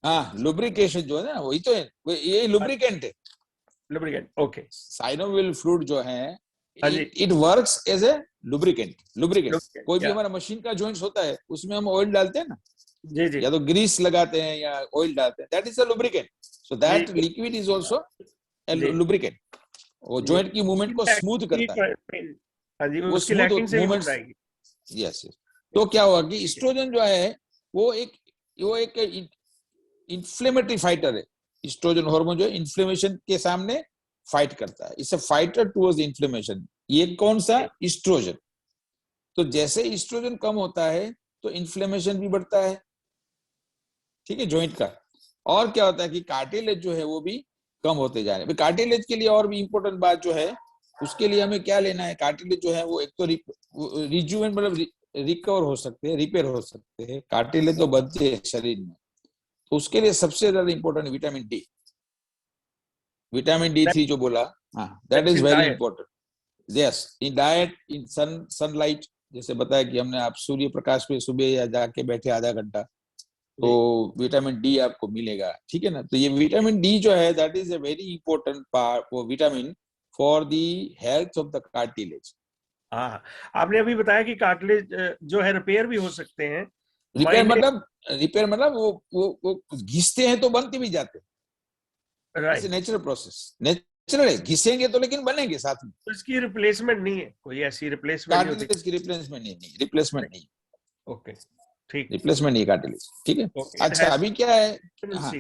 हाँ, लुब्रिकेशन जो है ना, वही तो है, ये लुब्रिकेंट है। लुब्रिकेंट, ओके, साइनोवियल फ्लूइड जो है, हाँ जी, it works as a lubricant. Lubricant, lubricant, कोई भी या हमारा मशीन का जॉइंट्स होता है उसमें हम ऑयल डालते हैं ना, जी, जी, या तो ग्रीस लगाते हैं या ऑयल डालते हैं, that is a lubricant. So that जी, लिक्विड इज आल्सो ए जी, लुब्रिकेंट। वो जी, जॉइंट की मूवमेंट को स्मूथ करता है, हाँ जी, वो उसकी स्मूथ लैकिंग से भी हो मूवमेंट्स। जाएगी, यस यस। तो क्या हुआ कि ठीक है, एस्ट्रोजन जो है वो एक इन्फ्लेमेटरी फाइटर है। एस्ट्रोजन हार्मोन जो है इन्फ्लेमेशन के सामने फाइट करता है, it's a fighter towards inflammation. ये कौन सा? जी, एस्ट्रोजन। तो जैसे एस्ट्रोजन कम होता है तो इन्फ्लेमेशन भी बढ़ता है, ठीक है, जॉइंट का। और क्या होता है कि कार्टिलेज जो है वो भी कम होते जा रहे हैं। कार्टिलेज के लिए और भी इंपॉर्टेंट बात जो है, उसके लिए हमें क्या लेना है? कार्टिलेज जो है वो एक तो रिजुवेंट, मतलब रिकवर हो सकते हैं, रिपेयर हो सकते हैं, कार्टिलेज तो बनते हैं शरीर में। तो उसके लिए सबसे ज्यादा important vitamin D, vitamin D3 जो बोला, हाँ, that that's is in very diet, important. Yes, in diet, in sunlight, जैसे बताया कि हमने, आप सूर्य प्रकाश पे सुबह या जाके बैठे आधा घंटा, तो जी, विटामिन डी आपको मिलेगा, ठीक है ना। तो ये विटामिन डी जो है that is a very important part, वो vitamin for the health of the cartilage. हाँ, आपने अभी बताया कि कार्टिलेज जो है रिपेयर भी हो सकते हैं, रिपेयर मायने, मतलब, रिपेयर मतलब वो घिसते हैं तो बनते भी जाते हैं, ऐसे राइट, नेचुरल प्रोसेस, नेचुरल है, घिसेंगे तो लेकिन बनेंगे साथ में। तो इसकी रिप्लेसमेंट नहीं है, कोई ऐसी रिप्लेसमेंट नहीं होती, कार्टिलेज की रिप्लेसमेंट नहीं, रिप्लेसमेंट नहीं। ओके, ठीक, रिप्लेसमेंट नहीं कार्टिलेज, ठीक है। ओके। अच्छा अभी क्या है, हाँ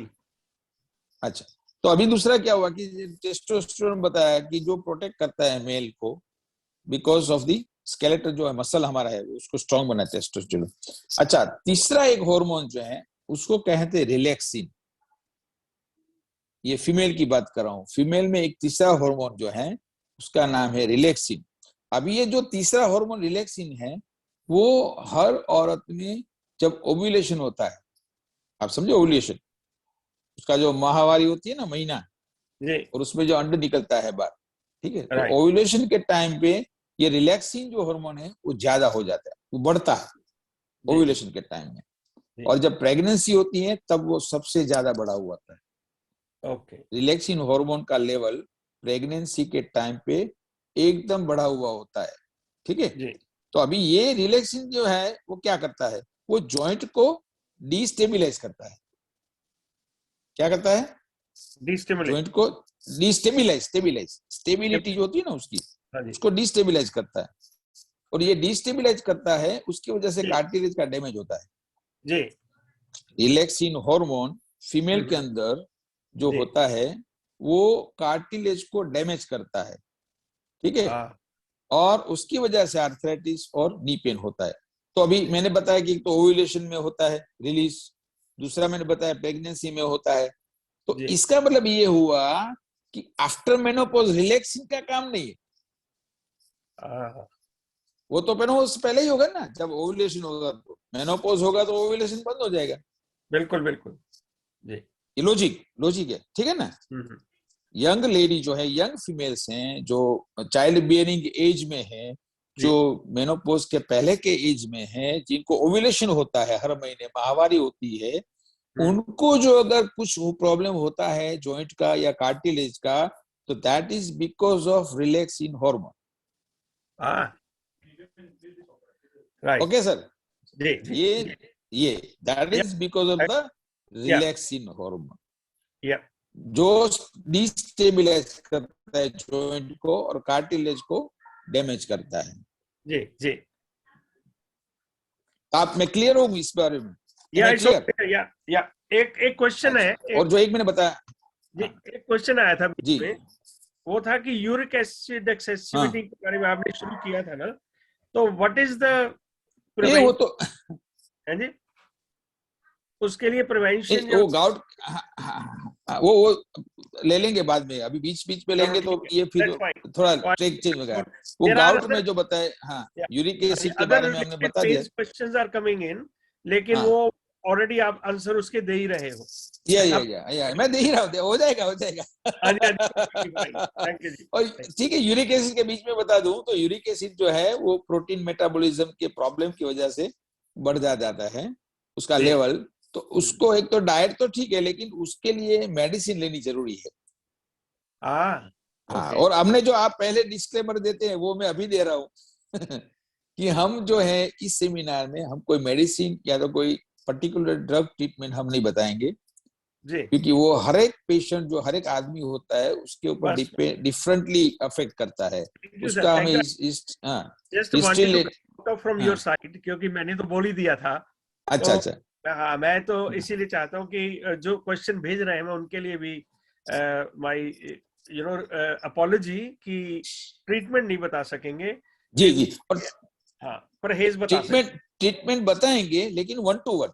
अच्छा, तो अभी दूसरा क्या हुआ कि टेस्टोस्टेरोन बताया कि जो प्रोटेक्ट करता है मेल को, बिकॉज ऑफ दी स्केलेटल जो है मसल हमारा है उसको स्ट्रांग बनाता है टेस्टोस्टेरोन। अच्छा तीसरा एक हार्मोन जो है उसको कहते हैं रिलैक्सिन, ये फीमेल की बात कर रहा हूँ। फीमेल में एक तीसरा हार्मोन जो है उसका नाम है रिलैक्सिन। अभी ये जो तीसरा हार्मोन रिलैक्सिन है वो हर औरत में जब ओव्यूलेशन होता है, आप समझे ओव्यूलेशन, उसका जो माहवारी होती है ना महीना, और उसमें जो अंड निकलता है बाहर, ठीक है, तो ओव्यूलेशन के टाइम पे ये रिलैक्सिन जो हार्मोन है वो ज्यादा हो जाता है, वो बढ़ता है ओव्यूलेशन के टाइम में, और जब प्रेगनेंसी होती है तब वो सबसे ज्यादा बढ़ा हुआ होता है। ओके, रिलैक्सिन हार्मोन का लेवल प्रेगनेंसी के टाइम पे एकदम बढ़ा हुआ होता है, ठीक है। तो अभी ये रिलैक्सिन जो है वो क्या करता है, वो जॉइंट को डिस्टेबिलाइज करता है। क्या करता है, जॉइंट को डिस्टेबिलाइज, स्टेबिलिटी जो होती है ना उसकी, उसको डिस्टेबिलाइज करता है, और ये डिस्टेबिलाइज करता है उसकी वजह से कार्टिलेज का डैमेज होता है जी। रिलैक्सिन हार्मोन फीमेल के अंदर जो होता है वो कार्टिलेज को डैमेज करता है, ठीक है, और उसकी वजह से आर्थराइटिस और नी पेन होता है। तो अभी मैंने बताया कि तो ओव्यूलेशन में होता है रिलीज, दूसरा मैंने बताया प्रेगनेंसी में होता है। तो इसका मतलब ये हुआ कि आफ्टर मेनोपॉज रिलैक्सिन का काम नहीं है, वो तो मेनोपॉज पहले ही होगा ना, जब ओव्यूलेशन होगा तो मेनोपॉज होगा तो ओव्यूलेशन बंद हो जाएगा। बिल्कुल बिल्कुल जी, ये लॉजिक है, ठीक है ना। यंग लेडी जो है, यंग फीमेल्स हैं जो चाइल्ड बियरिंग एज में है, जो मेनोपॉज के पहले के एज में है, जिनको ओव्यूलेशन होता है हर महीने, माहवारी होती है, उनको जो अगर कुछ प्रॉब्लम होता है जॉइंट का या कार्टिलेज का, तो that is because of relaxin hormone. Okay sir, ये that is because of the relaxin hormone जो डिस्टेबिलाइज करता है जॉइंट को और कार्टिलेज को डैमेज करता है। जी आप में क्लियर होगी इस बारे में? एक क्वेश्चन है, और जो एक मैंने बताया जी, एक क्वेश्चन आया था बीच में, वो था कि यूरिक एसिड एक्सेसिविटी के बारे में आपने शुरू किया था ना, तो व्हाट इज द वो तो है जी, उसके लिए प्रिवेंशन वो गाउट वो ले लेंगे बाद में, अभी बीच में लेंगे तो ये फिर थोड़ा ट्रैक चेंज होगा। वो गाउट में जो बताए, हाँ यूरिक एसिड के बारे में हमने बता दिया। क्वेश्चंस आर कमिंग इन, लेकिन वो ऑलरेडी आप आंसर उसके दे ही रहे हो। या मैं दे ही रहा हूँ, हो जाएगा। और ठीक है, यूरिक एसिड के बीच में बता दूं तो यूरिक एसिड जो है वो प्रोटीन मेटाबॉलिज्म के प्रॉब्लम की वजह से बढ़ जाता है उसका लेवल। तो उसको एक तो डाइट तो ठीक है, लेकिन उसके लिए मेडिसिन लेनी जरूरी है। हाँ, और हमने जो आप पहले डिस्क्लेमर देते हैं वो मैं अभी दे रहा हूँ कि हम जो है इस सेमिनार में हम कोई मेडिसिन या तो कोई पर्टिकुलर ड्रग ट्रीटमेंट हम नहीं बताएंगे, क्योंकि वो हर एक पेशेंट जो हर एक आदमी होता है उसके ऊपर डिफरेंटली अफेक्ट करता है। उसका हमें हिस्ट्री फ्रॉम योर साइड, क्योंकि मैंने तो बोल ही दिया था। अच्छा हाँ, मैं तो इसीलिए चाहता हूँ कि जो क्वेश्चन भेज रहे हैं मैं उनके लिए भी माय अपॉलॉजी कि ट्रीटमेंट नहीं बता सकेंगे जी और हाँ, परहेज बता सकते, ट्रीटमेंट बताएंगे लेकिन 1-to-1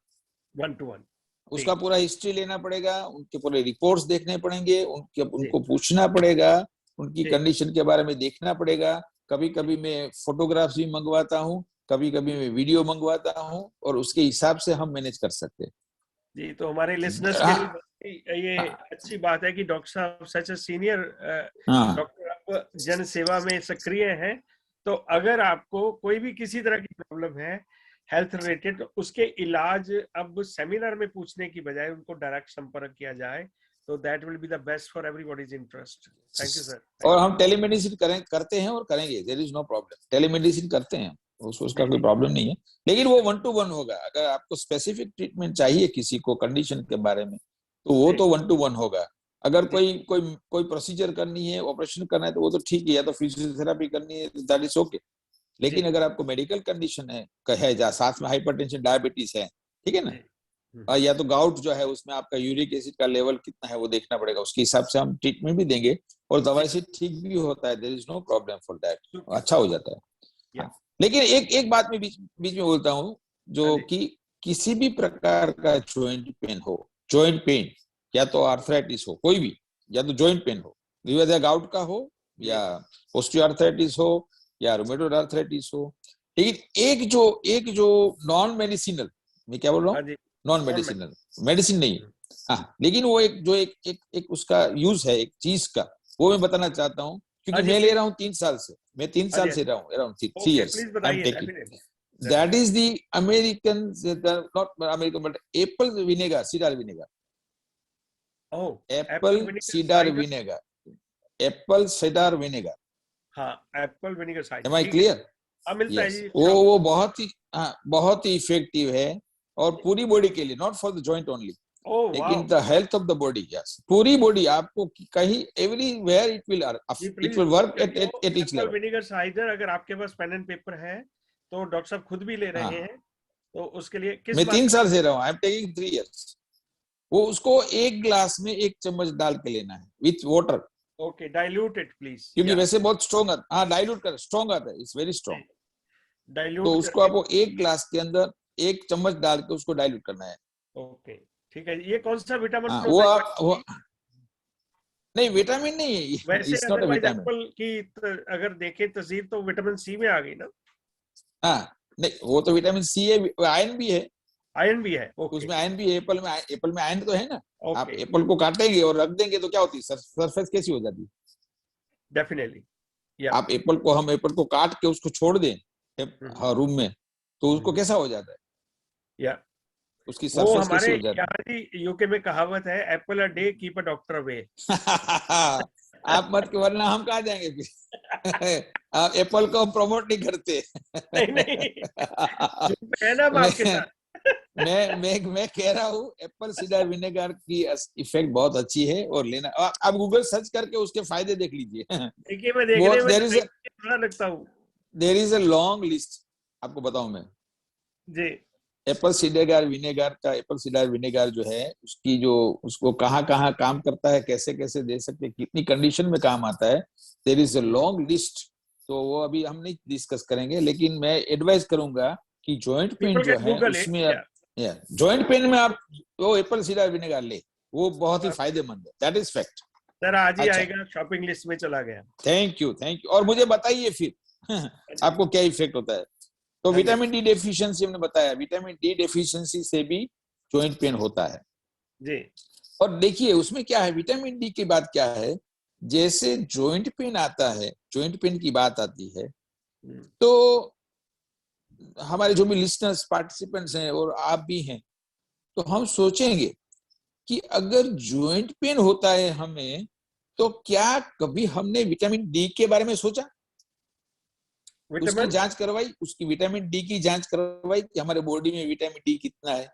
उसका पूरा हिस्ट्री लेना पड़ेगा, उनके पूरे रिपोर्ट्स देखने पड़ेंगे, उनको पूछना पड़ेगा, उनकी कंडीशन के बारे में देखना पड़ेगा। कभी कभी मैं फोटोग्राफ्स भी मंगवाता हूँ, कभी कभी मैं वीडियो मंगवाता हूँ, और उसके हिसाब से हम मैनेज कर सकते हैं। जी, तो हमारे लिसनर्स के लिए ये अच्छी बात है कि डॉक्टर साहब सच ए सीनियर डॉक्टर, आप जन सेवा में सक्रिय हैं। तो अगर आपको कोई भी किसी तरह की प्रॉब्लम है हेल्थ रिलेटेड, उसके इलाज अब सेमिनार में पूछने की बजाय उनको डायरेक्ट संपर्क किया जाए, तो that will be the best for everybody's interest. Thank you sir. और हम टेलीमेडिसिन करते हैं और करेंगे, there is no problem, telemedicine करते हैं, उसका कोई प्रॉब्लम नहीं है, लेकिन वो 1-to-1 होगा। अगर आपको स्पेसिफिक ट्रीटमेंट चाहिए किसी को कंडीशन के बारे में, तो वो तो 1-to-1 होगा। अगर कोई प्रोसीजर करनी है, ऑपरेशन करना है, तो वो तो ठीक है, या तो फिजियोथेरेपी करनी है, दैट इज ओके। लेकिन अगर आपको मेडिकल कंडीशन है जहाँ साथ में हाइपरटेंशन डायबिटीज है, ठीक है ना, या तो गाउट जो है उसमें आपका यूरिक एसिड का लेवल कितना है वो देखना पड़ेगा, उसके हिसाब से हम ट्रीटमेंट भी देंगे और दवाई से ठीक भी होता है, there is no problem for that, अच्छा हो जाता है। हाँ। लेकिन एक बात में बीच में बोलता हूँ, जो कि किसी भी प्रकार का जॉइंट पेन हो, जॉइंट पेन या तो आर्थराइटिस हो, कोई भी, या तो जॉइंट पेन हो, गाउट का हो या ऑस्टियोआर्थराइटिस हो या रूमेटॉइड आर्थराइटिस हो, लेकिन एक जो नॉन मेडिसिनल, मैं क्या बोल रहा हूँ, नॉन मेडिसिनल, मेडिसिन नहीं, हाँ, लेकिन वो एक उसका यूज है एक चीज का, वो मैं बताना चाहता हूँ, क्योंकि मैं ले रहा हूँ 3 साल से, मैं 3 साल से रहा हूँ, around 3 years I am taking, that is the American, not American but apple vinegar, cider vinegar, apple cider vinegar, apple cider vinegar, हाँ, apple vinegar cider, am I clear? मिलता है जी, वो बहुत ही इफेक्टिव है और पूरी बॉडी के लिए, not for the joint only, लेकिन the health of the body, yes, पूरी बॉडी, आपको कहीं everywhere it will work at each level. Vinegar cider, अगर आपके पास पेन एंड पेपर है तो डॉक्टर साहब खुद भी ले रहे हैं, तो उसके लिए किस मैं बात 3 साल से रहा हूँ, आई एम टेकिंग 3 years। वो उसको एक ग्लास में 1 चम्मच डाल के लेना है with water, okay, dilute it please, क्योंकि वैसे बहुत स्ट्रॉन्ग आता है, हाँ, डाइल्यूट कर, स्ट्रॉन्ग आता है, इट्स वेरी स्ट्रॉन्ग, डाइल्यूट, तो उसको आपको 1 ग्लास के अंदर 1 चम्मच डाल के उसको डाइल्यूट करना है। ओके, ठीक है। ये कौन सा विटामिन वो नहीं, विटामिन नहीं है, वैसे, it's not a otherwise vitamin. Apple की अगर देखें तस्वीर तो विटामिन सी में आ गई ना, हाँ, नहीं, वो तो विटामिन सी है, आयरन भी है, आयरन भी है, ओके, उसमें आयरन भी है, एप्पल में आयरन तो है ना, आप ओके, एप्पल को काटेंगे और रख देंगे तो क्या होती है, सरफेस कैसी हो जाती है, डेफिनेटली, या आप हम एप्पल को काट के उसको छोड़ दें रूम में, तो उसको कैसा हो जाता है, या उसकी वो सरफेस हमारे कैसी हो जाती यहाँ जी यूके में कहावत है, Apple a day keep a doctor away. है। आप मत, वरना हम कहाँ जाएंगे फिर। आप एप्पल को प्रमोट नहीं करते। नहीं नहीं, झूठ है ना हम आपके मैं साथ। मैं कह रहा हूँ एप्पल सीडर विनेगर की इफेक्ट बहुत अच्छी है, और लेना, आप गूगल सर्च करके उसके फायदे देख लीजिए। देखिए, मैं देखने में थोड़ा लगता हूँ there is a long list, आपको बताऊं मैं, जी, एप्पल सीडर विनेगर जो है, उसकी जो, उसको कहाँ कहाँ काम करता है, कैसे कैसे दे सकते हैं, कितनी कंडीशन में काम आता है, there is a long list, तो वो अभी हम नहीं डिस्कस करेंगे, लेकिन मैं एडवाइस करूंगा कि जॉइंट पेन पीपल जो कैन है गूगल इट, उसमें आप, जॉइंट पेन में आप वो एप्पल सीडर विनेगर ले, वो बहुत ही फायदेमंद है, दैट इज फैक्ट। सर आज ही अच्छा, आएगा, शॉपिंग लिस्ट में चला गया। थैंक यू, और मुझे बताइए फिर आपको क्या इफेक्ट होता है। तो विटामिन डी डेफिशिएंसी हमने बताया, विटामिन डी डेफिशिएंसी से भी जॉइंट पेन होता है जी, और देखिए उसमें क्या है, विटामिन डी की बात क्या है, जैसे जॉइंट पेन आता है, जॉइंट पेन की बात आती है, तो हमारे जो भी लिसनर्स पार्टिसिपेंट्स हैं और आप भी हैं, तो हम सोचेंगे कि अगर जॉइंट पेन होता है हमें, तो क्या कभी हमने विटामिन डी के बारे में सोचा, उसकी जांच करवाई, उसकी विटामिन डी की जांच करवाई कि हमारे बॉडी में विटामिन डी कितना है।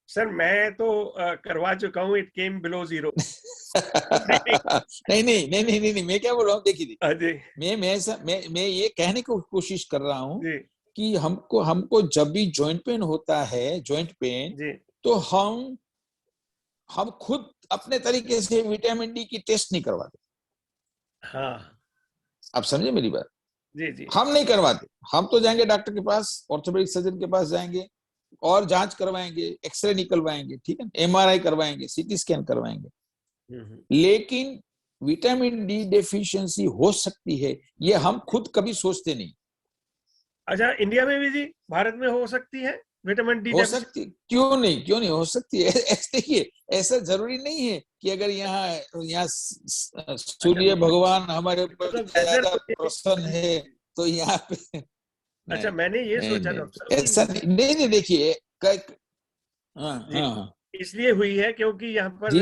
सर मैं तो करवा चुका हूँ, इट केम बिलो 0। नहीं, मैं क्या बोल रहा हूँ, देखिए जी, मैं ये कहने की कोशिश कर रहा हूँ जी, कि हमको जब भी जॉइंट पेन होता है, जॉइंट पेन, जी, तो हम खुद अपने तरीके से विटामिन डी की टेस्ट नहीं करवाते, हाँ, आप समझे मेरी बात, जी, जी, हम नहीं करवाते, हम तो जाएंगे डॉक्टर के पास, ऑर्थोपेडिक सर्जन के पास जाएंगे और जांच करवाएंगे, एक्सरे निकलवाएंगे, ठीक है, एमआरआई करवाएंगे, सीटी स्कैन करवाएंगे, लेकिन विटामिन डी डेफिशिएंसी हो सकती है, ये हम खुद कभी सोचते नहीं। अच्छा, इंडिया में भी जी, भारत में हो सकती है विटामिन डी हो सकती, क्यों नहीं हो सकती है। देखिए ऐसा जरूरी नहीं है कि अगर यहाँ सूर्य भगवान हमारे ऊपर ज्यादा प्रसन्न है तो यहाँ पे अच्छा, मैंने ये सोचा नहीं, डॉक्टर साहब ऐसा नहीं, देखिए इसलिए हुई है क्योंकि यहाँ पर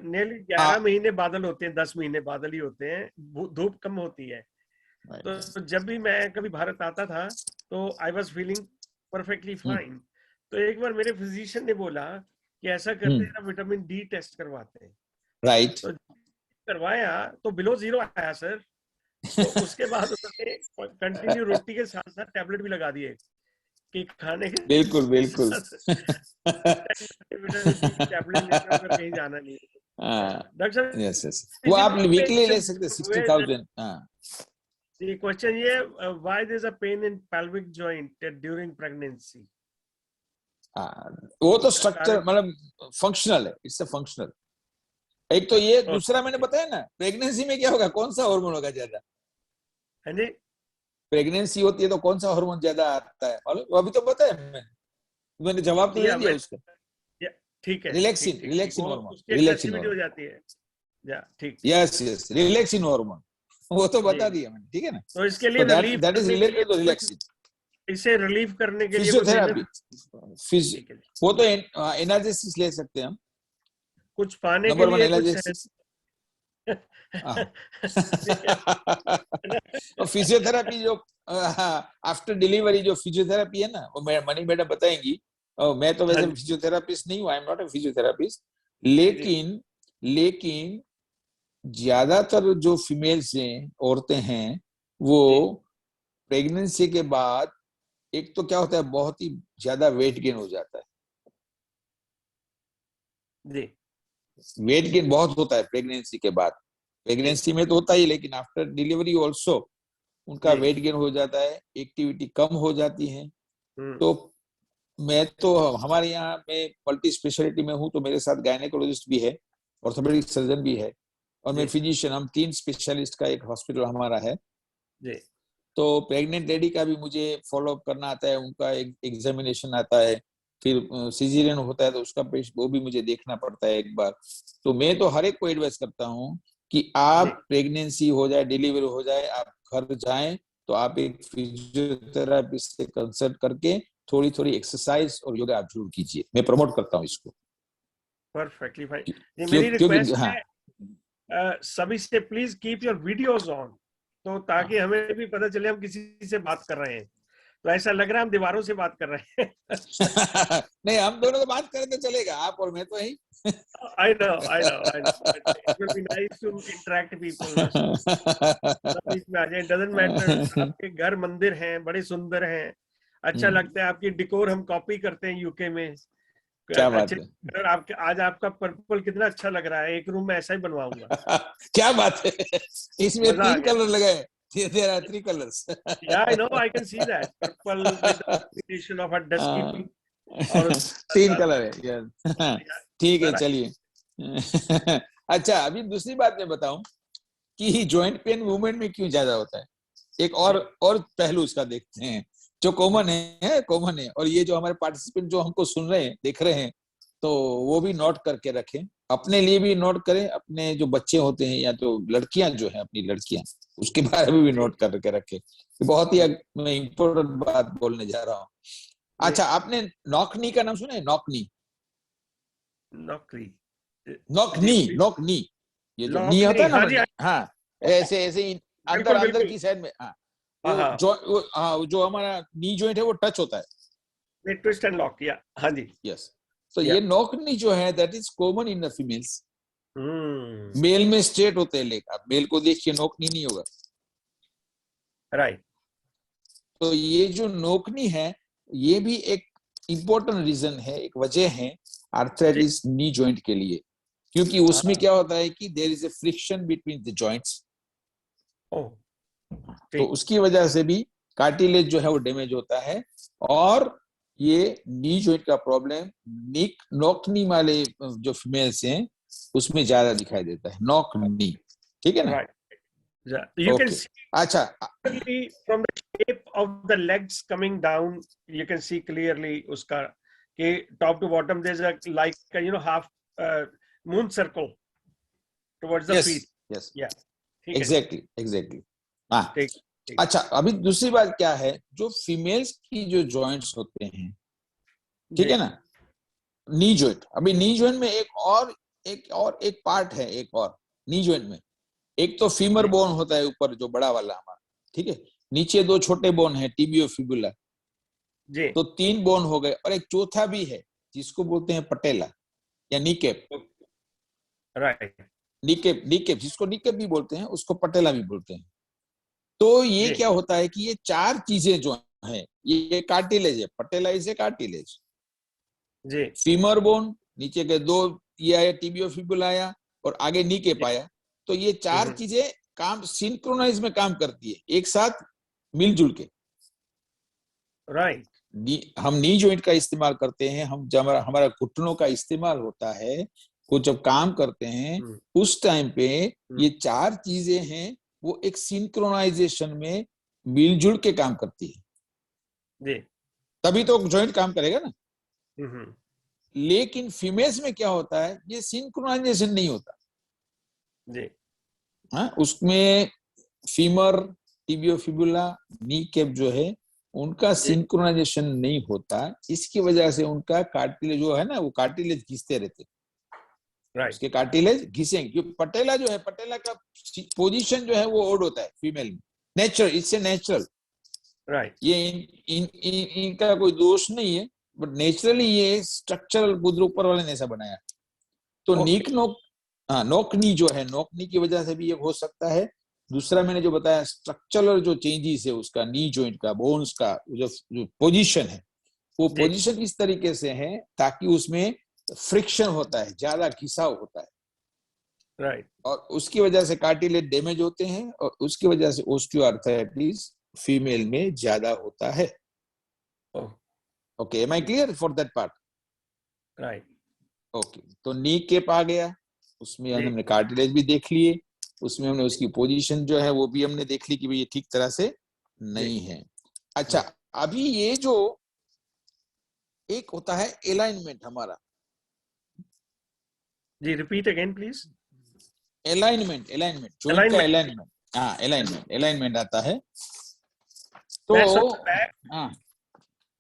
नेली 11 महीने बादल होते हैं, 10 महीने बादल ही होते हैं, धूप कम होती है, तो जब भी मैं कभी भारत आता था तो I was feeling perfectly fine, तो एक बार मेरे फिजिशियन ने बोला कि ऐसा करते हैं, विटामिन डी टेस्ट करवाते हैं, राइट, तो करवाया तो बिलो 0 आया सर, तो उसके बाद उन्होंने कंटिन्यू रोटी के साथ साथ टैबलेट भी लगा दिए कि खाने के बिल्कुल बिल्कुल। टैबलेट लेकर अगर कहीं जाना नहीं है। डॉक्टर साहब, यस यस, वो आप वीकली ले सकते हैं 60,000। ये क्वेश्चन ये why there is a pain in pelvic joint during pregnancy? वो तो स्ट्रक्चर मतलब फंक्शनल है, इससे फंक्शनल। एक तो ये, दूसरा मैंने बताया ना, प्रेगनेंसी में क्या होगा, कौन सा हार्मोन होगा ज्यादा? हाँ जी, प्रेगनेंसी होती है तो कौन सा हार्मोन ज्यादा आता है मालूम? अभी तो बताया मैंने जवाब तो दे दिया उसका। ठीक है, रिलैक्सिन, रिलैक्सिन हार्मोन, उसकी रिलैक्सिन एग्रेसिविटी हो हार्मोन। जाती है। या ठीक, यस यस, रिलैक्सिन हार्मोन, वो तो बता जी। दिया मैंने, ठीक है ना। तो इसके लिए तो रिलीफ दैट इज करने के लिए रिलेटेड टू कुछ, रिलैक्सिन। इसे रिलीफ करने के लिए फिजियोथेरापी, ठीक है, वो तो एनालिसिस ले सकते हैं हम। कुछ पाने के नंबर वन लिए कुछ एनालिसिस। और फिजियोथेरापी जो आफ्टर डिलीवरी जो फिजियोथेरापी है ना, वो मणि मैडम बताएंगी। मैं तो वैसे फिजियोथेरापिस्ट नहीं हूँ, आई एम नॉट अ फिजियोथेरापिस्ट, लेकिन लेकिन ज्यादातर जो फीमेल्स हैं, औरतें हैं, वो प्रेगनेंसी के बाद एक तो क्या होता है, बहुत ही ज्यादा वेट गेन हो जाता है। जी, वेट गेन बहुत होता है प्रेगनेंसी के बाद। प्रेगनेंसी में तो होता ही, लेकिन आफ्टर डिलीवरी ऑल्सो उनका वेट गेन हो जाता है, एक्टिविटी कम हो जाती है। तो मैं तो, हमारे यहाँ मैं मल्टी स्पेशलिटी में हूँ, तो मेरे साथ गायनेकोलॉजिस्ट भी है, ऑर्थोपेडिक सर्जन भी है, और मैं फिजिशियन, हम 3 स्पेशलिस्ट का एक हॉस्पिटल हमारा है। जी, तो प्रेग्नेंट लेडी का भी मुझे फॉलो अप करना आता है, उनका एक एग्जामिनेशन आता है, फिर सीजरियन होता है तो उसका पेश वो भी मुझे देखना पड़ता है एक बार। तो मैं तो हर एक को एडवाइस करता हूँ कि आप प्रेगनेंसी हो जाए, डिलीवरी हो जाए, आप घर जाएं तो आप एक फिजियोथेरापिस्ट से कंसल्ट करके थोड़ी थोड़ी एक्सरसाइज और योगा आप जरूर कीजिए। मैं प्रमोट करता हूँ इसको। Perfectly fine. ये मेरी क्योंकि रिक्वेस्ट हाँ, है सभी से, please keep your videos on, तो ताकि हमें भी पता चले हम किसी से बात कर रहे हैं। तो ऐसा लग रहा है हम दीवारों से बात कर रहे हैं। नहीं, हम दोनों तो बात करें तो चलेगा, आप और मैं तो ही। I know. But it will be nice to interact people ना। बीच में आ जाए, डजंट मैटर। आपके घर मंदिर हैं, बड़े सुंदर हैं, अच्छा लगता है। आपकी डिकोर हम कॉपी करते हैं यूके में। क्या बात अच्छे, है। आपके आज आपका पर्पल कितना अच्छा लग रहा है, एक रूम में ऐसा ही बनवाऊंगा। क्या बात है, इसमें मजा आ 3 गया। कलर लगाए। There are 3 colors. Yeah, I know, I can see that purple with the combination of a dusky pink और उसके 3 साथ कलर है यार। ठीक है, चलिए। अच्छा, अभी दूसरी बात मैं बताऊं कि जॉइंट पेन वुमेन में क्यों ज्यादा होता है। एक और पहलू इसका देखते हैं, जो कॉमन है। और ये जो हमारे पार्टिसिपेंट जो हमको सुन रहे हैं, देख रहे हैं, तो वो भी नोट करके रखें, अपने लिए भी नोट करें, अपने जो बच्चे होते हैं या तो लड़कियां जो है, अपनी लड़कियां, उसके बारे में भी नोट करके रखें। बहुत ही मैं इम्पोर्टेंट बात बोलने जा रहा हूँ। अच्छा, आपने नॉकनी का नाम सुना है? नॉकनी, नॉकनी, ये जो नी होता है ना, हाँ जी, हाँ, ऐसे ऐसे अंदर बिल्कुल की साइड में, हाँ, हाँ, जो हमारा नी जॉइंट है वो टच होता है, ट्विस्ट एंड लॉक किया। हाँ जी, यस। तो ये नॉकनी जो है, that is common in the females. Male में स्ट्रेट होते हैं लेग, आप मेल को देखिए, नोकनी नहीं होगा, राइट। तो ये जो नोकनी है, ये भी एक इम्पोर्टेंट रीजन है, एक वजह है आर्थराइटिस नी जॉइंट के लिए, क्योंकि उसमें क्या होता है कि there is a friction between the joints. तो उसकी वजह से भी कार्टिलेज जो है वो डैमेज होता है, और ये नी जॉइंट का प्रॉब्लम नॉकनी वाले जो फीमेल्स हैं उसमें ज्यादा दिखाई देता है, नॉकनी, ठीक है ना। You can see अच्छा, from the shape of the legs coming down, you can see clearly उसका कि top to bottom there's a like half moon circle towards the feet. yes, yeah, exactly. हाँ, अच्छा, अभी दूसरी बात क्या है, जो फीमेल्स की जो जॉइंट्स होते हैं, ठीक है ना, नी जॉइंट, अभी नी जॉइंट में एक पार्ट है, एक और नी जॉइंट में, एक तो फीमर बोन होता है ऊपर जो बड़ा वाला हमारा, ठीक है, नीचे 2 छोटे बोन है, टिबियो फिबुला, तो 3 बोन हो गए, और एक चौथा भी है जिसको बोलते हैं पटेला या नीकेप, राइट। नीकेप जिसको नीकेप भी बोलते हैं, उसको पटेला भी बोलते हैं। तो ये जी। क्या होता है कि ये चार चीजें जो है, ये कार्टिलेज है, पटेला इज ए कार्टिलेज, जी। फीमर बोन नीचे के दो ये आया, टीबियो फिबुला आया, और आगे नी के जी। पाया। तो ये चार हम्म। चीजें काम सिंक्रोनाइज में काम करती है, एक साथ मिलजुल के। राइट। हम नी जॉइंट का इस्तेमाल करते हैं, हम जब हमारा घुटनों का इस्तेमाल होता है, वो जब काम करते हैं हम्म। उस टाइम पे ये चार चीजें हैं वो एक सिंक्रोनाइजेशन में मिलजुल के काम करती है, जी। तभी तो जॉइंट काम करेगा ना। हम्म। लेकिन फीमेल्स में क्या होता है, ये सिंक्रोनाइजेशन नहीं होता। जी। हाँ, उसमें फीमर, टिबियो फिबुला, नी कैप जो है उनका जी। सिंक्रोनाइजेशन नहीं होता। इसकी वजह से उनका कार्टिलेज जो है ना, वो कार्टिलेज घिसते रहते, राइट। उसके कार्टिलेज घिसेंगे। क्योंकि पटेला जो है, पटेला का पोजीशन जो है वो ओड होता है फीमेल में, नेचुरल, इससे नेचुरल। राइट। ये इनका कोई दोष नहीं है, बट नेचुरली ये स्ट्रक्चरल बुद्ध ऊपर वाले ने ऐसा बनाया। तो ओके। नीक नोक, हाँ, नोकनी जो है, नोकनी की वजह से भी ये हो सकता है। दूसरा मैंने जो बताया स्ट्रक्चरल जो चेंजेस है उसका, नी जॉइंट का, बोन्स का जो पोजीशन है, वो जी। पोजीशन इस तरीके से है ताकि उसमें फ्रिक्शन होता है, ज्यादा घिसाव होता है, राइट। और उसकी वजह से कार्टिलेज डैमेज होते हैं, और उसकी वजह से ऑस्टियोआर्थराइटिस फीमेल में ज्यादा होता है। Oh. Okay, am I clear for that part? Right. Okay, तो नी केप आ गया, उसमें जी। हमने कार्टिलेज भी देख लिए, उसमें हमने उसकी पोजीशन जो है वो भी हमने देख ली कि भाई ये ठीक तरह से नहीं है। अच्छा, अभी ये जो एक होता है अलाइनमेंट हमारा, जी, repeat again please. Alignment, joint का अलाइनमेंट। अलाइनमेंट, हाँ अलाइनमेंट आता है। तो बैक बैक। हाँ,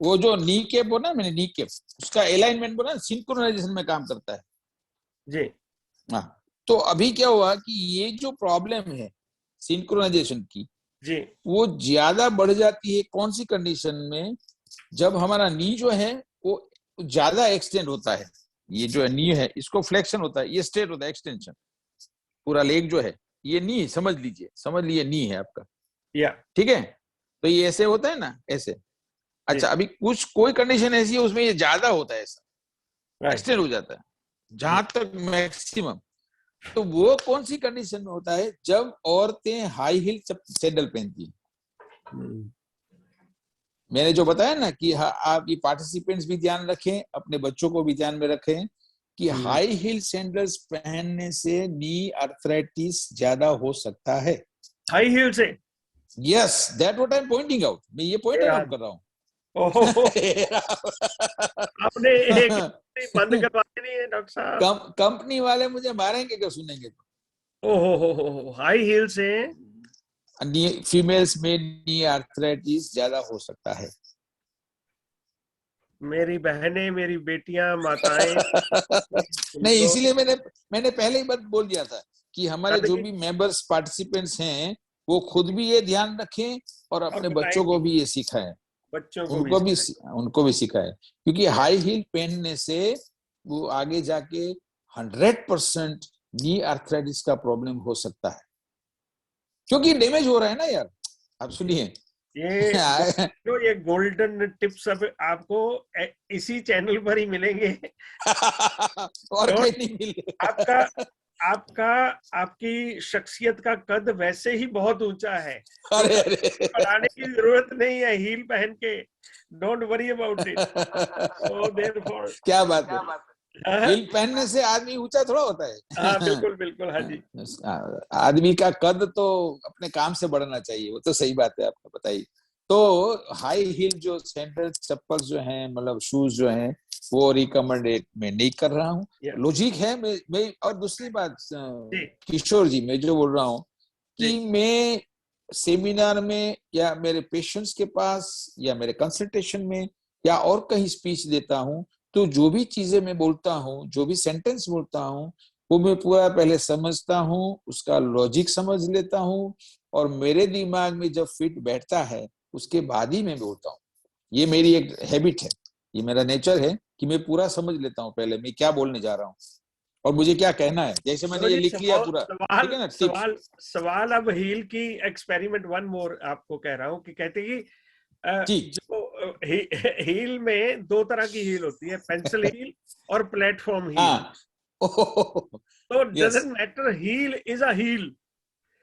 वो जो नी केप बोला मैंने, नी केप उसका अलाइनमेंट बोला, सिंक्रोनाइजेशन में काम करता है। जी। हाँ, तो अभी क्या हुआ कि ये जो प्रॉब्लम है सिंक्रोनाइजेशन की, जी। वो ज्यादा बढ़ जाती है कौन सी कंडीशन में, जब हमारा नी जो है वो ज्यादा एक्सटेंड होता है। ये जो नी है इसको फ्लेक्शन होता है, ये स्ट्रेट होता है, एक्सटेंशन, पूरा लेग जो है ये नी, समझ लीजिए, समझ लिए नी है आपका, या। ठीक है। तो ये ऐसे होता है ना, ऐसे। जी। अच्छा, अभी कुछ कोई कंडीशन ऐसी है उसमें ये ज्यादा होता है, ऐसा राइट। एक्सटेंड हो जाता है जहां तक मैक्सिमम। तो वो कौन सी कंडीशन में होता है, जब औरतें हाई हील सैंडल पहनती है। मैंने जो बताया ना कि आप ये पार्टिसिपेंट्स भी ध्यान रखें, अपने बच्चों को भी ध्यान में रखें कि हाई हील सैंडल्स पहनने से नी आर्थराइटिस ज्यादा हो सकता है। हाई हील से? Yes, that what I am pointing out, मैं ये पॉइंट आउट कर रहा हूँ। ओहो, आपने एक बंद करवा नहीं है डॉक्टर साहब। कंपनी वाले मुझे मारेंगे क्या सुनेंगे तो। ओहो, हाई हील से फीमेल्स में नी आर्थराइटिस ज्यादा हो सकता है। मेरी बहनें, मेरी बेटियां, माताएं, नहीं, इसीलिए मैंने पहले ही बात बोल दिया था कि हमारे जो भी मेंबर्स पार्टिसिपेंट्स हैं वो खुद भी ये ध्यान रखें और अपने बच्चों को भी ये सिखाएं, बच्चों को उनको भी सिखाएं, क्योंकि हाई हील पहनने से वो आगे जाके 100% नी आर्थराइटिस का प्रॉब्लम हो सकता है, क्योंकि डैमेज हो रहा है ना यार। आप सुनिए, ये गोल्डन टिप्स अब आपको इसी चैनल पर ही मिलेंगे। और कहीं नहीं मिलेगा। आपकी शख्सियत का कद वैसे ही बहुत ऊंचा है, अरे बढ़ाने की जरूरत नहीं है हील पहन के। Don't worry about it. So therefore क्या बात है, हील पहनने से आदमी ऊंचा थोड़ा होता है। हाँ बिल्कुल बिल्कुल, हाँ जी। आदमी का कद तो अपने काम से बढ़ना चाहिए, वो तो सही बात है, आपको बताइए। तो हाई हील जो सैंडल चप्पल जो हैं, मतलब शूज जो हैं, वो रिकमेंडेड मैं नहीं कर रहा हूँ। लॉजिक है मैं और दूसरी बात किशोर जी, मैं जो बोल रहा हूँ कि मैं सेमिनार में या मेरे पेशेंट्स के पास या मेरे कंसल्टेशन में या और कहीं स्पीच देता हूँ, तो जो भी चीजें मैं बोलता हूँ, जो भी सेंटेंस बोलता हूँ, वो मैं पूरा पहले समझता हूँ, उसका लॉजिक समझ लेता हूँ, और मेरे दिमाग में जब फिट बैठता है उसके बाद ही मैं बोलता हूँ। ये मेरी एक हैबिट है, ये मेरा नेचर है कि मैं पूरा समझ लेता हूँ पहले मैं क्या बोलने जा रहा हूँ। और मुझे क्या कहना है, जैसे मैंने ये लिख लिया पूरा, ठीक है ना, सवाल सवाल अब हील की एक्सपेरिमेंट वन मोर आपको कह रहा हूँ कि कहते कि जो हील में दो तरह की हील होती है, पेंसिल हील और प्लेटफॉर्म हील। हाँ, तो doesn't matter, heel is a heel.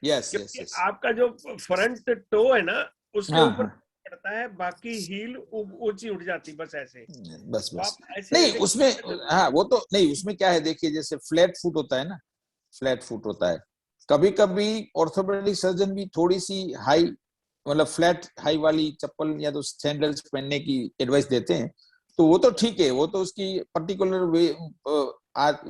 Yes क्योंकि यस, आपका जो फ्रंट टो है ना उसके ऊपर हाँ, पड़ता है, बाकी हील ऊंची उठ जाती, बस ऐसे। बस तो बस, आप ऐसे नहीं ऐसे उसमें, हाँ वो तो नहीं, उसमें क्या है देखिए, जैसे फ्लैट फुट होता है ना, फ्लैट फुट होता है, कभी कभी ऑर्थोपेडिक सर्जन भी थोड़ी सी हाई, मतलब फ्लैट हाई वाली चप्पल या तो सैंडल्स पहनने की एडवाइस देते हैं, तो वो तो ठीक है, वो तो उसकी पर्टिकुलर वे,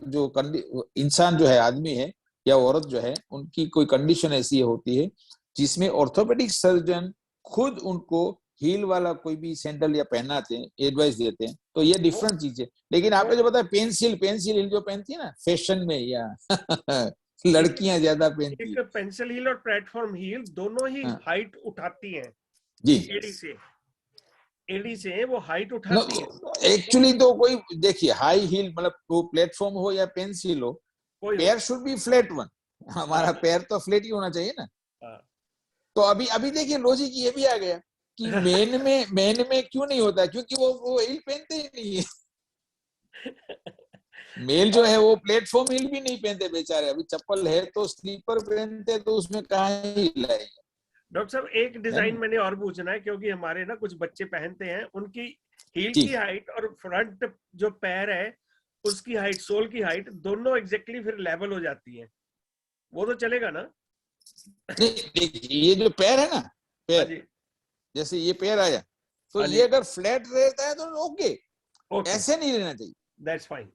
जो इंसान जो है, आदमी है या औरत जो है, उनकी कोई कंडीशन ऐसी होती है जिसमें ऑर्थोपेडिक सर्जन खुद उनको हील वाला कोई भी सैंडल या पहनाते हैं, एडवाइस देते हैं, तो ये डिफरेंट चीज है। लेकिन आपने जो बताया पेंसिल हील जो पहनती है ना फैशन में, या लड़कियां ज्यादा पहनती एक पेंसिल हील और प्लेटफॉर्म हील दोनों ही है। हाइट उठाती हैं जी, एडी से वो हाइट उठाती है। एक्चुअली तो कोई देखिए, हाई हील मतलब वो प्लेटफॉर्म हो या पेंसिल हो, कोई पैर शुड बी फ्लैट वन, हमारा पैर तो फ्लैट ही होना चाहिए ना। हाँ। तो अभी अभी देखिए लॉजिक ये भी आ गया कि मेन में क्यों नहीं होता, क्योंकि वो हील पहनते ही नहीं है। मेल जो है वो प्लेटफॉर्म हील भी नहीं पहनते बेचारे, अभी चप्पल है तो स्लीपर पहनते, तो उसमें कहाँ ही लाएंगे। डॉक्टर साहब एक है डिजाइन ना? मैंने और पूछना है, क्योंकि हमारे ना कुछ बच्चे पहनते हैं, उनकी हील जी, की हाइट और फ्रंट जो पैर है उसकी हाइट, सोल की हाइट दोनों एग्जैक्टली फिर लेवल हो जाती है, वो तो चलेगा ना? नहीं देखिए, ये जो पैर है ना, हाँ पैर जी, जैसे ये पैर आया, तो हाँ ये जी, अगर फ्लैट रहता है तो ओके, ओके, ऐसे नहीं रहना चाहिए, दैट्स फाइन।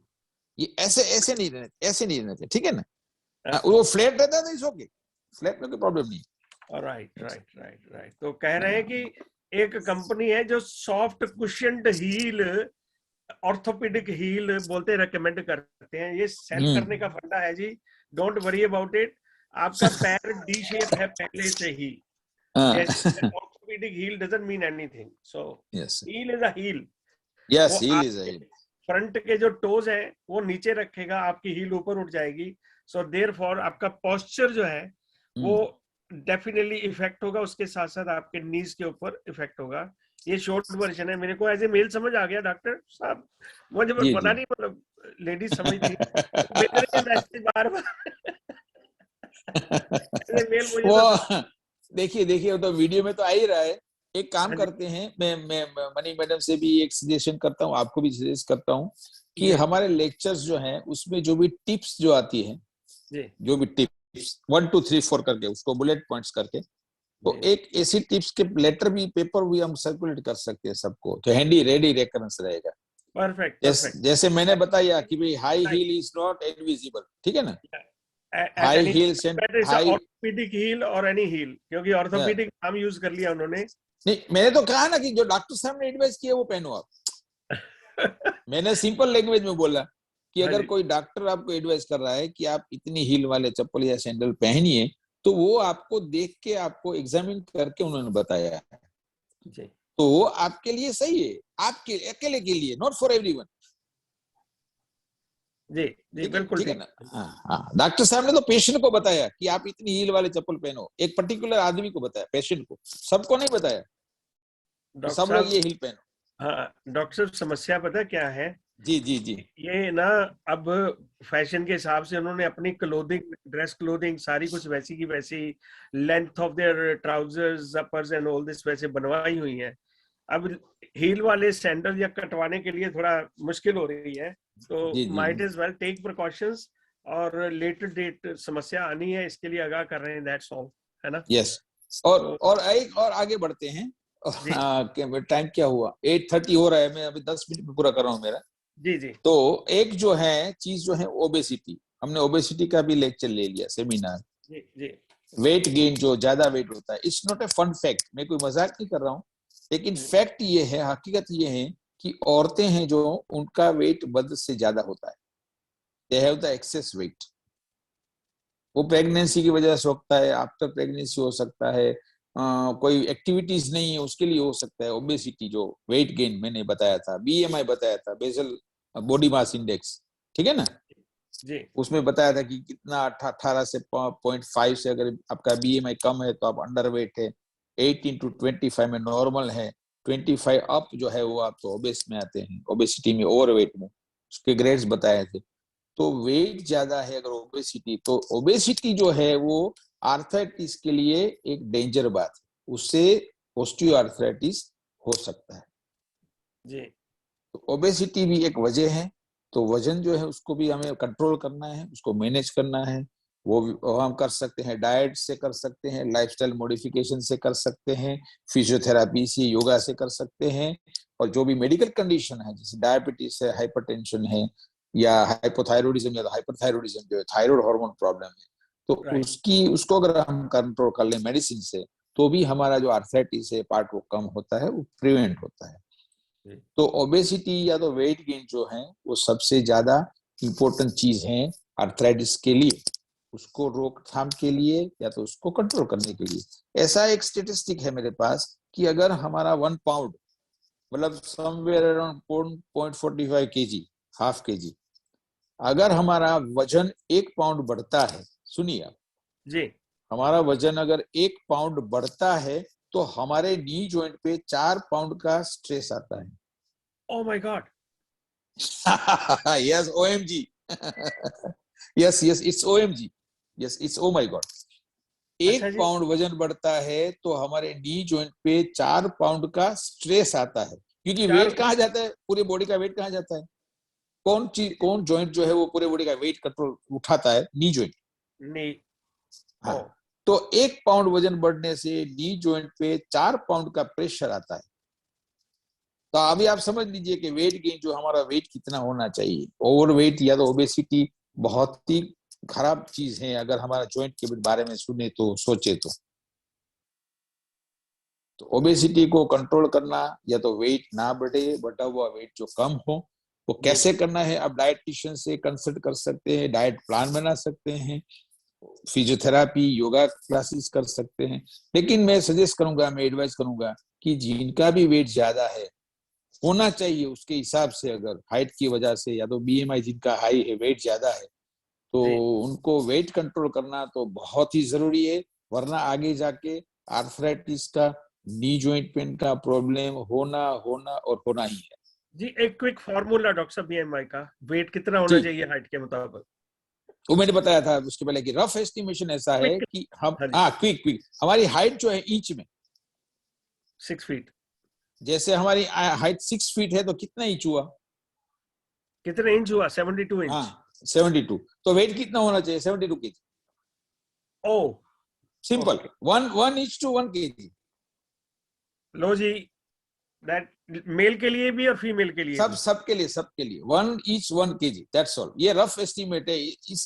ये ऐसे नहीं रहना, ऐसे नहीं रहना चाहिए, ठीक है ना। वो फ्लैट रहता है तो इट्स ओके, फ्लैट में कोई प्रॉब्लम नहीं। Right right right right. तो कह रहे हैं कि एक कंपनी है जो soft cushioned heel, orthopedic heel बोलते रेकमेंड करते हैं, ये सेल करने का फंडा है जी। डोंट वरी अबाउट इट, आपका पैर डी शेप है पहले से ही, जैसे orthopedic heel doesn't mean anything. So yes heel is a heel. Yes, वो हील इज अ आपके हील। फ्रंट के जो टोज है वो नीचे रखेगा, आपकी हील ऊपर उठ जाएगी। सो देयरफॉर आपका पोस्चर जो है वो डेफिनेटली इफेक्ट होगा, उसके साथ साथ आपके नीज के ऊपर इफेक्ट होगा। ये शॉर्ट वर्जन है, मेरे को एज ए मेल समझ आ गया डॉक्टर साहब, मुझे जी पता जी। नहीं मतलब लेडीज समझती है तो भेज रहे हैं मैसेज बार बार। मेल मुझे वो तो देखिए देखिए, वो तो वीडियो में तो आ ही रहा है। एक काम हाँ जी, करते हैं, मैं मनी मैडम से भी एक सजेशन करता हूँ, आपको भी सजेस्ट करता हूँ कि जी हमारे लेक्चर्स जो हैं उसमें जो भी टिप्स जो आती है, जी जो भी टिप्स 1 2 3 4 करके उसको बुलेट पॉइंट्स करके, तो जी, एक ऐसी टिप्स के लेटर भी, पेपर भी हम सर्कुलेट कर सकते हैं सबको, तो हैंडी रेडी रेफरेंस रहेगा। परफेक्ट जैसे मैंने बताया कि भाई high perfect. Heel is not invisible, ठीक है ना, at high any heels and whether it's high, orthopedic heel और एनी हील, क्योंकि ऑर्थोपेडिक नाम यूज कर लिया उन्होंने। नहीं मैंने तो कहा ना कि जो डॉक्टर साहब ने एडवाइस किया वो पहनो आप। मैंने सिंपल लैंग्वेज में बोला कि हाँ अगर जी, कोई डॉक्टर आपको एडवाइस कर रहा है कि आप इतनी हील वाले चप्पल या सैंडल पहनिए, तो वो आपको देख के, आपको एग्जामिन करके उन्होंने बताया है, जी तो वो आपके लिए सही है, आपके अकेले के लिए, नॉट फॉर एवरीवन। जी जी, बिल्कुल ठीक है ठीक। ना। हाँ हाँ, डॉक्टर साहब ने तो पेशेंट को बताया कि आप इतनी हील वाले चप्पल पहनो, एक पर्टिकुलर आदमी को बताया, पेशेंट को, सबको नहीं बताया कि डॉक्टर सब लोग साहब, ये हील पहनो। हाँ डॉक्टर साहब, समस्या पता क्या है? जी जी जी। ये ना अब फैशन के हिसाब से उन्होंने अपनी क्लोथिंग, ड्रेस क्लोथिंग सारी कुछ वैसी की वैसी, length of their trousers, uppers and all this वैसे बनवाई हुई है। अब हील वाले सैंडल या कटवाने के लिए थोड़ा मुश्किल हो रही है, तो जी जी might as well take precautions, और लेटर डेट समस्या आनी है इसके लिए आगाह कर रहे हैं, दैट्स ऑल, है ना? यस। तो और एक और आगे बढ़ते हैं। जी टाइम क्या हुआ, 8:30 हो रहा है, मैं अभी 10 मिनट में पूरा कर रहा हूँ मेरा। जी जी तो एक जो है चीज जो है ओबेसिटी, हमने ओबेसिटी का भी लेक्चर ले लिया, सेमिनार। जी जी वेट गेन, जो ज्यादा वेट होता है, it's not a fun fact, मैं कोई मजाक नहीं कर रहा हूँ, लेकिन जी फैक्ट ये है, हकीकत ये है कि औरतें हैं जो, उनका वेट मर्द से ज्यादा होता है, they have the access wait. वो प्रेगनेंसी की वजह से होता है, आफ्टर प्रेगनेंसी हो सकता है, कोई एक्टिविटीज नहीं है उसके लिए हो सकता है। ओबेसिटी जो वेट गेन मैंने बताया था, बीएमआई बताया था, बेसल बॉडी मास इंडेक्स, ठीक है ना। जी उसमें बताया था कि कितना 18 से 0.5 से अगर आपका बीएमआई कम है तो आप अंडरवेट है, 18 to 25 में नॉर्मल है, 25 अप जो है वो आप तो ओबेस में आते हैं, ओबेसिटी में, ओवरवेट में, उसके ग्रेड्स बताए थे। तो वेट ज्यादा है अगर ओबेसिटी, तो ओबेसिटी जो है वो आर्थराइटिस के लिए एक डेंजर बात है, उससे ऑस्टियोआर्थराइटिस हो सकता है। जी तो ओबेसिटी भी एक वजह है, तो वजन जो है उसको भी हमें कंट्रोल करना है, उसको मैनेज करना है। वो हम कर सकते हैं, डाइट से कर सकते हैं, लाइफस्टाइल मॉडिफिकेशन से कर सकते हैं, फिजियोथेरापी से, योगा से कर सकते हैं। और जो भी मेडिकल कंडीशन है जैसे डायबिटीज है, हाइपरटेंशन है, या हाइपोथायरॉयडिज्म या हाइपरथायरॉयडिज्म जो है थायराइड हार्मोन प्रॉब्लम है, तो उसको अगर हम कंट्रोल कर लें मेडिसिन से, तो भी हमारा जो आर्थराइटिस है पार्ट वो कम होता है, वो प्रिवेंट होता है। तो ओबेसिटी या तो वेट गेन जो है वो सबसे ज्यादा इंपॉर्टेंट चीज है आर्थराइटिस के लिए, उसको रोकथाम के लिए या तो उसको कंट्रोल करने के लिए। ऐसा एक स्टेटिस्टिक है मेरे पास कि अगर हमारा 1 पाउंड मतलब somewhere around 0.45 kg, half kg, अगर हमारा वजन 1 पाउंड बढ़ता है, सुनिए आप, जी हमारा वजन अगर 1 पाउंड बढ़ता है तो हमारे नी जॉइंट पे 4 पाउंड का स्ट्रेस आता है। Oh my God. Yes, OMG. yes, it's OMG. Yes, it's oh my God. अच्छा 1 जी। पाउंड वजन बढ़ता है तो हमारे नी जॉइंट पे 4 पाउंड का स्ट्रेस आता है, क्योंकि वेट कहाँ जाता है, पूरे बॉडी का वेट कहाँ जाता है, कौन जॉइंट जो है वो पूरे बॉडी का वेट कंट्रोल उठाता है, नी जॉइंट। नहीं। हाँ, तो 1 पाउंड वजन बढ़ने से नी जॉइंट पे 4 पाउंड का प्रेशर आता है। तो अभी आप समझ लीजिए कि वेट गेन जो हमारा वेट कितना होना चाहिए। ओवरवेट या तो ओबेसिटी बहुत ही खराब चीज है, अगर हमारा जॉइंट के बारे में सुने तो सोचे तो ओबेसिटी को कंट्रोल करना, या तो वेट ना बढ़े, बढ़ा हुआ वेट जो कम हो, वो कैसे करना है आप डाइटिशियन से कंसल्ट कर सकते हैं, डाइट प्लान बना सकते हैं, फिजियोथेरापी, योगा क्लासेस कर सकते हैं। लेकिन मैं सजेस्ट करूंगा, मैं एडवाइस करूंगा कि जिनका भी वेट ज्यादा है होना चाहिए उसके हिसाब से, अगर हाइट की वजह से या तो बीएमआई जिनका हाई है, वेट ज्यादा है, तो उनको वेट कंट्रोल करना तो बहुत ही जरूरी है, वरना आगे जाके आर्थराइटिस का, नी जॉइंट पेन का प्रॉब्लम होना और होना ही है। जी एक क्विक फार्मूला डॉक्टर साहब बीएमआई का, वेट कितना होना चाहिए हाइट के मुताबिक? वो मैंने बताया था उसके पहले कि रफ एस्टिमेशन ऐसा है कि हम क्विक हमारी हाइट जो है इंच में 6 फीट, जैसे हमारी हाइट 6 फीट है तो कितना इंच हुआ, कितने इंच हुआ? 72 इंच। हाँ 72, तो वेट कितना होना चाहिए, 72 kg। Oh simple, 1 inch to 1 kg। लो जी, दैट मेल के लिए भी और फीमेल के लिए भी। सबके लिए 1 each 1 kg, दैट्स ऑल। ये रफ एस्टिमेट है,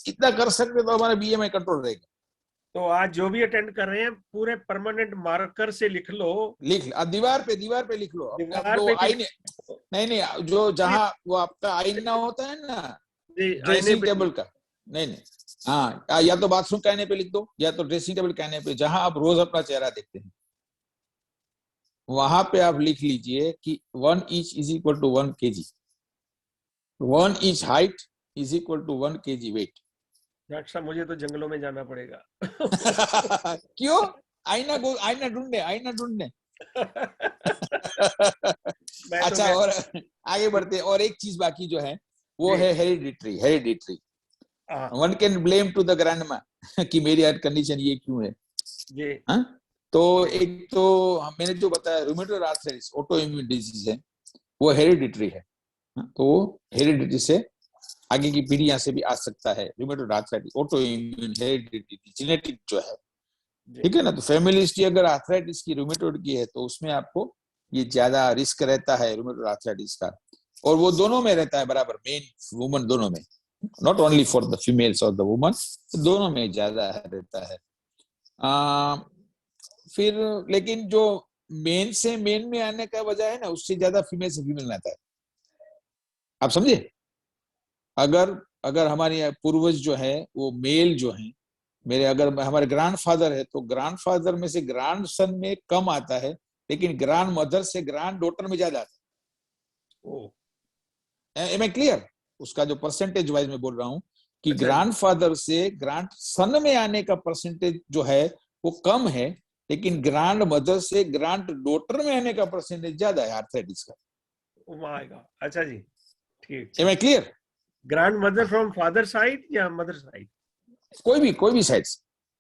इतना कर सकते तो हमारा बीएमआई कंट्रोल रहेगा। तो आज जो भी अटेंड कर रहे हैं पूरे परमानेंट मार्कर से लिख लो, अब दीवार पे लिख लो, अपने दीवार वो पे आईने, नहीं जो जहां वो आपका आईना होता है ना ड्रेसिंग टेबल का, नहीं हाँ, या तो बाथरूम के आईने पे लिख दो, या तो ड्रेसिंग टेबल के आईने पे, जहां आप रोज अपना चेहरा देखते हैं, वहां पे आप लिख लीजिए कि 1 inch is equal to 1 kg, 1 inch height is equal to 1 kg weight। Doctor साहब मुझे तो जंगलों में जाना पड़ेगा। क्यों? आईना ढूंढने। अच्छा, और आगे बढ़ते, और एक चीज बाकी जो है वो है hereditary. One can blame to the grandma कि मेरी हार्ट कंडीशन ये क्यों है जी। हा? तो एक तो मैंने जो बताया rheumatoid arthritis auto immune disease है, वो हेरिडिटरी है। तो वो हेरिडिटी से आगे की पीढ़ियां से भी आ सकता है, rheumatoid arthritis auto immune heredity genetic जो है, ठीक है ना। तो फैमिली हिस्ट्री अगर आर्थराइटिस की, रूमेटॉइड की है, तो उसमें आपको ये ज्यादा रिस्क रहता है रूमेटॉइड आर्थराइटिस का, और वो दोनों में रहता है बराबर, मेन वुमन दोनों में, not only for the females और द वुमन, दोनों में ज्यादा रहता है। फिर लेकिन जो मेन से मेन में आने का वजह है ना, उससे ज्यादा फीमेल से फीमेल आता है, आप समझे। अगर हमारे पूर्वज जो है वो मेल जो है, अगर हमारे ग्रैंडफादर है तो ग्रैंडफादर में से ग्रैंडसन में कम आता है, लेकिन ग्रैंड मदर से ग्रैंड डॉटर में ज्यादा आता है। Am I clear? उसका जो परसेंटेज वाइज में बोल रहा हूँ कि अच्छा। ग्रैंडफादर से ग्रैंड सन में आने का परसेंटेज जो है वो कम है, लेकिन ग्रैंड मदर से ग्रैंड डॉटर में आने का परसेंटेज ज्यादा है आर्थराइटिस का। Oh my God. अच्छा जी, ठीक am I clear? Grandmother from father side या मदर साइड? कोई भी साइड से,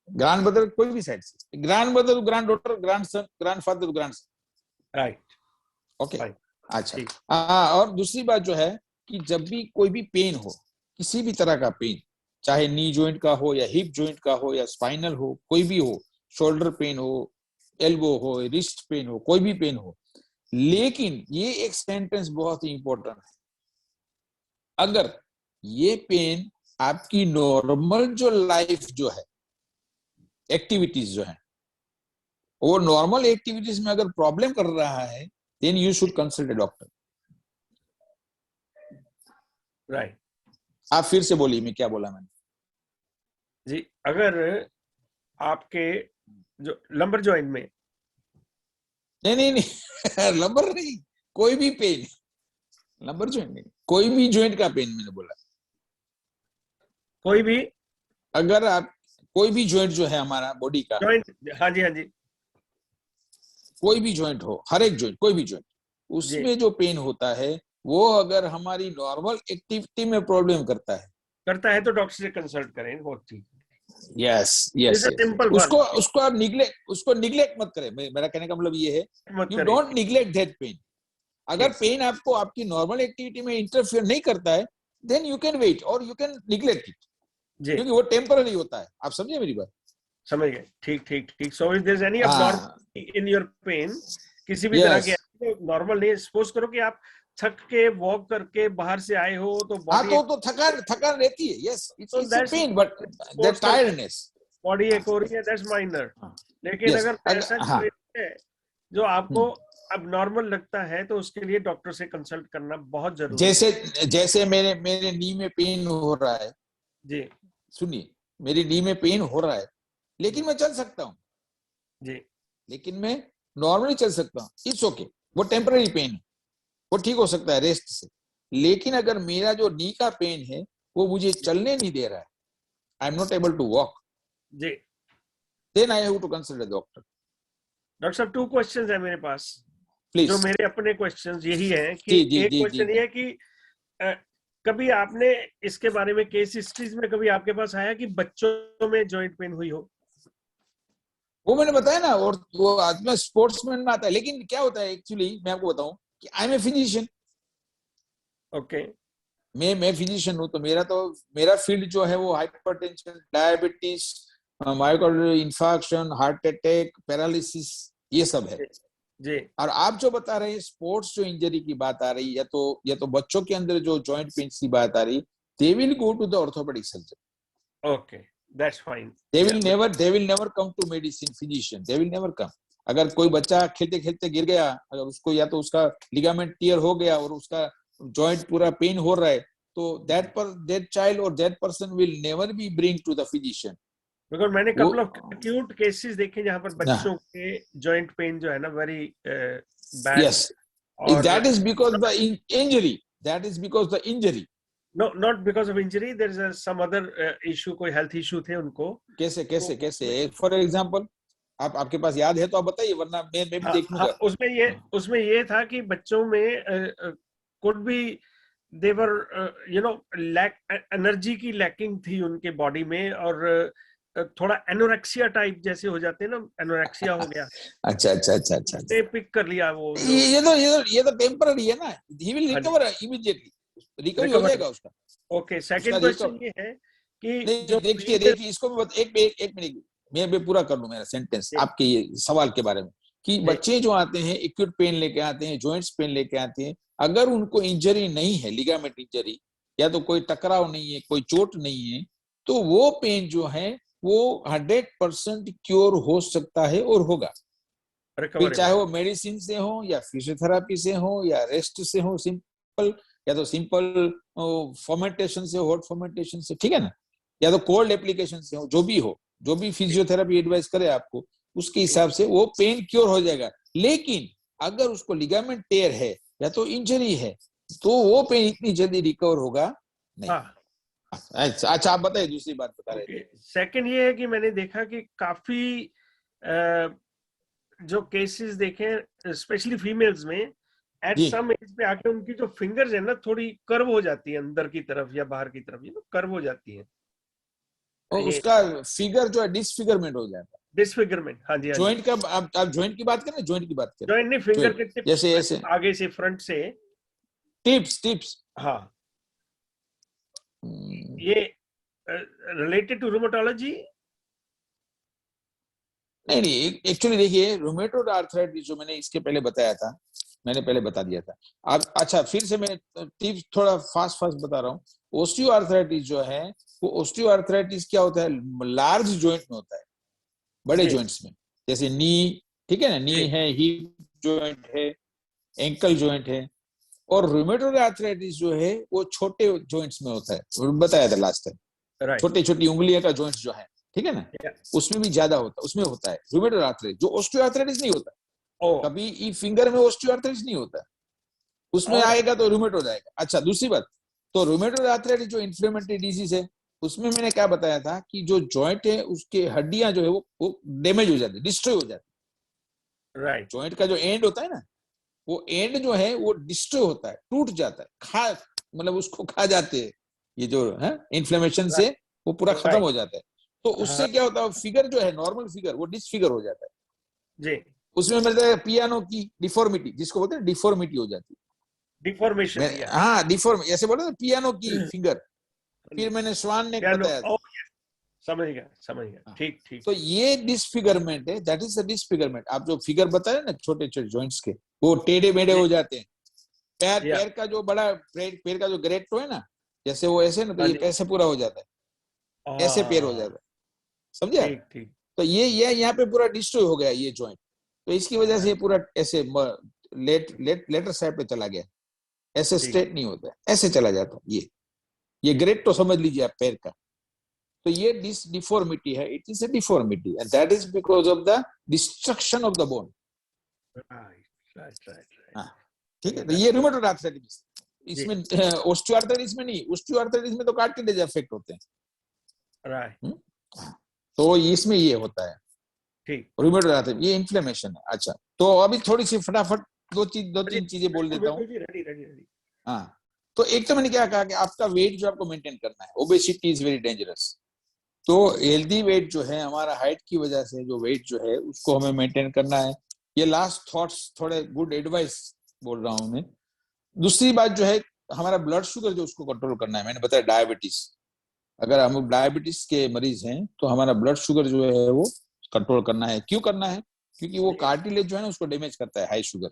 ग्रैंड मदर कोई भी साइड से, grand mother grand daughter, grand son, grand father grand son. Right. Okay, Fine. अच्छा। ठीक। और दूसरी बात जो है कि जब भी कोई भी पेन हो, किसी भी तरह का पेन, चाहे नी जॉइंट का हो या हिप जॉइंट का हो या स्पाइनल हो, कोई भी हो, शोल्डर पेन हो, एल्बो हो, रिस्ट पेन हो, कोई भी पेन हो, लेकिन ये एक सेंटेंस बहुत ही इंपॉर्टेंट है, अगर ये पेन आपकी नॉर्मल जो लाइफ जो है, एक्टिविटीज जो है, वो नॉर्मल एक्टिविटीज में अगर प्रॉब्लम कर रहा है, then you should consult a doctor. Right. आप फिर से बोलिए, मैं क्या बोला मैंने? जी, अगर आपके जो लंबर जॉइंट में, नहीं लंबर नहीं, कोई भी पेन, लंबर जॉइंट नहीं, कोई भी जॉइंट का पेन मैंने बोला, कोई भी अगर आप कोई भी जॉइंट जो है हमारा बॉडी का, जॉइंट, हाँ जी हाँ जी, कोई भी जॉइंट हो, हर एक जॉइंट, कोई भी जॉइंट, उसमें जो पेन होता है वो अगर हमारी नॉर्मल एक्टिविटी में प्रॉब्लम करता है तो डॉक्टर से कंसल्ट करें, बहुत ठीक। यस यस, सिंपल उसको उसको आप निग्लेक्ट मत करें। मेरा कहने का मतलब ये है, मत यू करें। Don't neglect that pain. अगर Yes. पेन आपको आपकी नॉर्मल एक्टिविटी में इंटरफेयर नहीं करता है, देन यू कैन वेट और यू कैन निग्लेक्ट इट, जी, क्योंकि वो टेम्पररी होता है। आप समझे मेरी बात? समझ गए, ठीक ठीक ठीक। So if there is any abnormal in your pain, किसी भी तरह Yes. के नॉर्मल नहीं, सपोज करो कि आप थक के वॉक करके बाहर से आए हो तो हाँ, बॉडी तो थकान रहती है। Yes, So it's a that's pain, but that tiredness, body एक हो रही है, दैट्स माइनर। लेकिन Yes. अगर ऐसा हाँ, है जो आपको अब नॉर्मल लगता है तो उसके लिए डॉक्टर से कंसल्ट करना बहुत जरूरी है। जैसे मेरे नी में पेन हो रहा है, जी सुनिए, मेरी नी में पेन हो रहा है, लेकिन मैं चल सकता हूँ, जी लेकिन मैं नॉर्मली चल सकता हूँ, इट्स ओके, वो टेम्पररी पेन है, वो ठीक हो सकता है रेस्ट से। लेकिन अगर मेरा जो नी का पेन है वो मुझे चलने नहीं दे रहा है, I am not able to walk, जी। Then I have to consult a doctor. Doctor साहब, 2 क्वेश्चंस है मेरे पास, प्लीज। जो मेरे अपने क्वेश्चंस यही है कि जी जी एक जी जी क्वेश्चन ये है कि कभी आपने इसके बारे में केस हिस्ट्रीज में कभी आपके पास आया कि बच्चों में जॉइंट पेन हुई हो? वो मैंने बताया ना, और वो आदमी स्पोर्ट्समैन में आता है, लेकिन क्या होता है एक्चुअली, मैं आपको बताऊं कि I am a physician. Okay. मैं फिजिशियन हूं, तो मेरा फील्ड जो है वो hypertension, diabetes, myocardial infarction, heart attack, paralysis, ये सब है। जी। और आप जो बता रहे हैं स्पोर्ट्स जो इंजरी की बात आ रही, या तो बच्चों के अंदर जो जॉइंट पेन की बात आ रही, they will go to the orthopedic surgeon. Okay, that's fine. they will never come to medicine physician, they will never come। अगर कोई बच्चा खेलते खेलते गिर गया, अगर उसको या तो उसका लिगामेंट टियर हो गया और उसका जॉइंट पूरा पेन हो रहा है, तो that child or that person will never be bring to the physician। Because मैंने कपल ऑफ एक्यूट केसेस देखे जहां पर ना, बच्चों के जॉइंट पेन जो है ना very bad. yes, that is because the injury, that is because the injury। No, not because of injury, there is some other issue, कोई हेल्थ इशू थे उनको। कैसे फॉर एग्जांपल आपके पास याद है तो आप बताइए, वरना मैं भी देख लूंगा। उसमें ये था कि बच्चों में could be their lack energy की लैकिंग थी उनके बॉडी में, और थोड़ा एनोरेक्सिया टाइप जैसे हो जाते हैं ना, एनोरेक्सिया हो गया। अच्छा। पिक कर लिया वो। ये तो टेम्पररी है ना, he will recover immediately, recovery हो जाएगा उसका। ओके, सेकंड क्वेश्चन ये है कि जो देखिए इसको एक मिनट मैं पूरा कर लूं मेरा सेंटेंस आपके ये सवाल के बारे में, कि बच्चे जो आते हैं एक्यूट पेन लेके आते हैं, जॉइंट्स पेन लेके आते हैं, अगर उनको इंजरी नहीं है, लिगामेंट इंजरी, या तो कोई टकराव नहीं है, कोई चोट नहीं है, तो वो पेन जो है वो 100% क्योर हो सकता है और होगा। फिर चाहे वो मेडिसिन से हो या फिजियोथेरेपी से हो या रेस्ट से हो, सिंपल, या तो सिंपल फर्मेंटेशन से, हॉट फर्मेंटेशन से, ठीक है ना, या तो कोल्ड एप्लीकेशन से हो, जो भी फिजियोथेरेपी एडवाइस करे आपको, उसके हिसाब से वो पेन क्योर हो जाएगा। लेकिन अगर उसको लिगामेंट टेयर है या तो इंजरी है, तो वो पेन इतनी जल्दी रिकवर होगा नहीं। अच्छा आप बताइए, दूसरी बात बता रहे थे। सेकंड ये है कि मैंने देखा कि काफी जो केसेस देखे स्पेशली फीमेल्स में, एट जी। सम एज पे आके उनकी जो फिंगर्स है ना थोड़ी कर्व हो जाती है अंदर की तरफ या बाहर की तरफ, कर्व हो जाती है। और ये उसका फिगर जो है डिसफिगरमेंट हो जाता है। डिसफिगरमेंट, हाँ जी हाँ जी। जॉइंट का आप जॉइंट की बात करें, जॉइंट की बात करें। जॉइंट नहीं, फिंगर जॉइंट के टिप्स जैसे ऐसे आगे से फ्रंट से। टिप्स। हाँ, ये रिलेटेड टू रूमेटोलॉजी? नहीं, एक्चुअली देखिए रूमेटोइड आर्थराइटिस जो मैंने इसके पहले बताया था, मैंने पहले बता दिया था। अब अच्छा फिर से मैं टिप्स थोड़ा फास्ट बता रहा हूँ। ओस्टियो आर्थराइटिस जो है, वो ओस्टियो आर्थराइटिस क्या होता है, लार्ज जॉइंट में होता है, बड़े जॉइंट्स में, जैसे नी, ठीक है ना, नी है, हिप जॉइंट है, एंकल जॉइंट है। और रूमेटोइड आर्थराइटिस जो है वो छोटे जॉइंट्स में होता है, बताया था लास्ट टाइम, छोटी छोटी उंगलियों का जॉइंट्स जो है, ठीक है ना, उसमें भी ज्यादा होता है, उसमें होता है रूमेटोइड आर्थराइटिस। जो ओस्टियो आर्थराइटिस नहीं होता, कभी ई फिंगर में ओस्टियो आर्थराइटिस नहीं होता, उसमें आएगा तो रूमेटोइड आएगा। अच्छा दूसरी बात, तो रूमेटोइड आर्थराइटिस जो इन्फ्लेमेटरी डिजीज है, उसमें मैंने क्या बताया था कि जो जॉइंट है उसके हड्डियां जो है वो डैमेज हो जाती है, डिस्ट्रॉय हो जाती है। राइट, जॉइंट का जो एंड होता है ना, वो एंड जो है वो डिस्ट्रॉय होता है, टूट जाता है, मतलब उसको खा जाते हैं, ये जो है इन्फ्लेमेशन से वो पूरा खत्म हो जाता है। तो उससे क्या होता है, फिगर जो है नॉर्मल फिगर वो डिसफिगर हो जाता है जी। उसमें मिलता है पियानो की डिफॉर्मिटी, जिसको बोलते हैं डिफॉर्मिटी हो जाती है, डिफॉर्मेशन। हाँ डिफॉर्म, ऐसे बोले पियानो की फिंगर। फिर मैंने स्वान नेक बताया था। समझ गया, ठीक ठीक। तो ये डिसफिगरमेंट है, दैट इज द डिसफिगरमेंट। आप जो फिगर बताए ना छोटे छोटे जॉइंट्स के, वो टेढ़े मेढ़े हो जाते हैं। पैर का जो बड़ा पैर का जो ग्रेट टो है ना, जैसे वो ऐसे ना, तो ये ऐसे पूरा हो जाता है, ऐसे पैर हो जाता है, समझे? ठीक ठीक। तो ये यहाँ पे पूरा डिस्ट्रॉय हो गया ये जॉइंट, तो इसकी वजह से ये पूरा ऐसे लेटर साइड पे चला गया, ऐसे स्ट्रेट नहीं होता है, ऐसे चला जाता है। ये ग्रेट तो समझ लीजिए आप पैर का। तो ये डिफॉर्मिटी है, it is a deformity and that is because of the destruction of the bone. Right, ठीक है, तो ये रूमेटोइड आर्थराइटिस। इसमें ओस्टियोआर्थराइटिस में नहीं, ओस्टियोआर्थराइटिस में तो कार्टिलेज अफेक्ट होते हैं, राइट। तो इसमें ये होता है ठीक, रूमेटोइड आर्थराइटिस, ये इन्फ्लेमेशन है। अच्छा तो अभी थोड़ी सी फटाफट दो तीन चीजें बोल देता हूँ। रेडी। हाँ, तो एक तो मैंने क्या कहा कि आपका वेट जो आपको मेंटेन करना है, ओबेसिटी इज वेरी डेंजरस। तो हेल्दी वेट जो है, हमारा हाइट की वजह से जो वेट जो है उसको हमें मेंटेन करना है। ये लास्ट थॉट्स थोड़े गुड एडवाइस बोल रहा हूँ मैं। दूसरी बात जो है, हमारा ब्लड शुगर जो उसको कंट्रोल करना है। मैंने बताया डायबिटीज, अगर हम डायबिटीज के मरीज हैं तो हमारा ब्लड शुगर जो है वो कंट्रोल करना है। क्यों करना है? क्योंकि वो कार्टिलेज जो है ना उसको डैमेज करता है, हाई शुगर।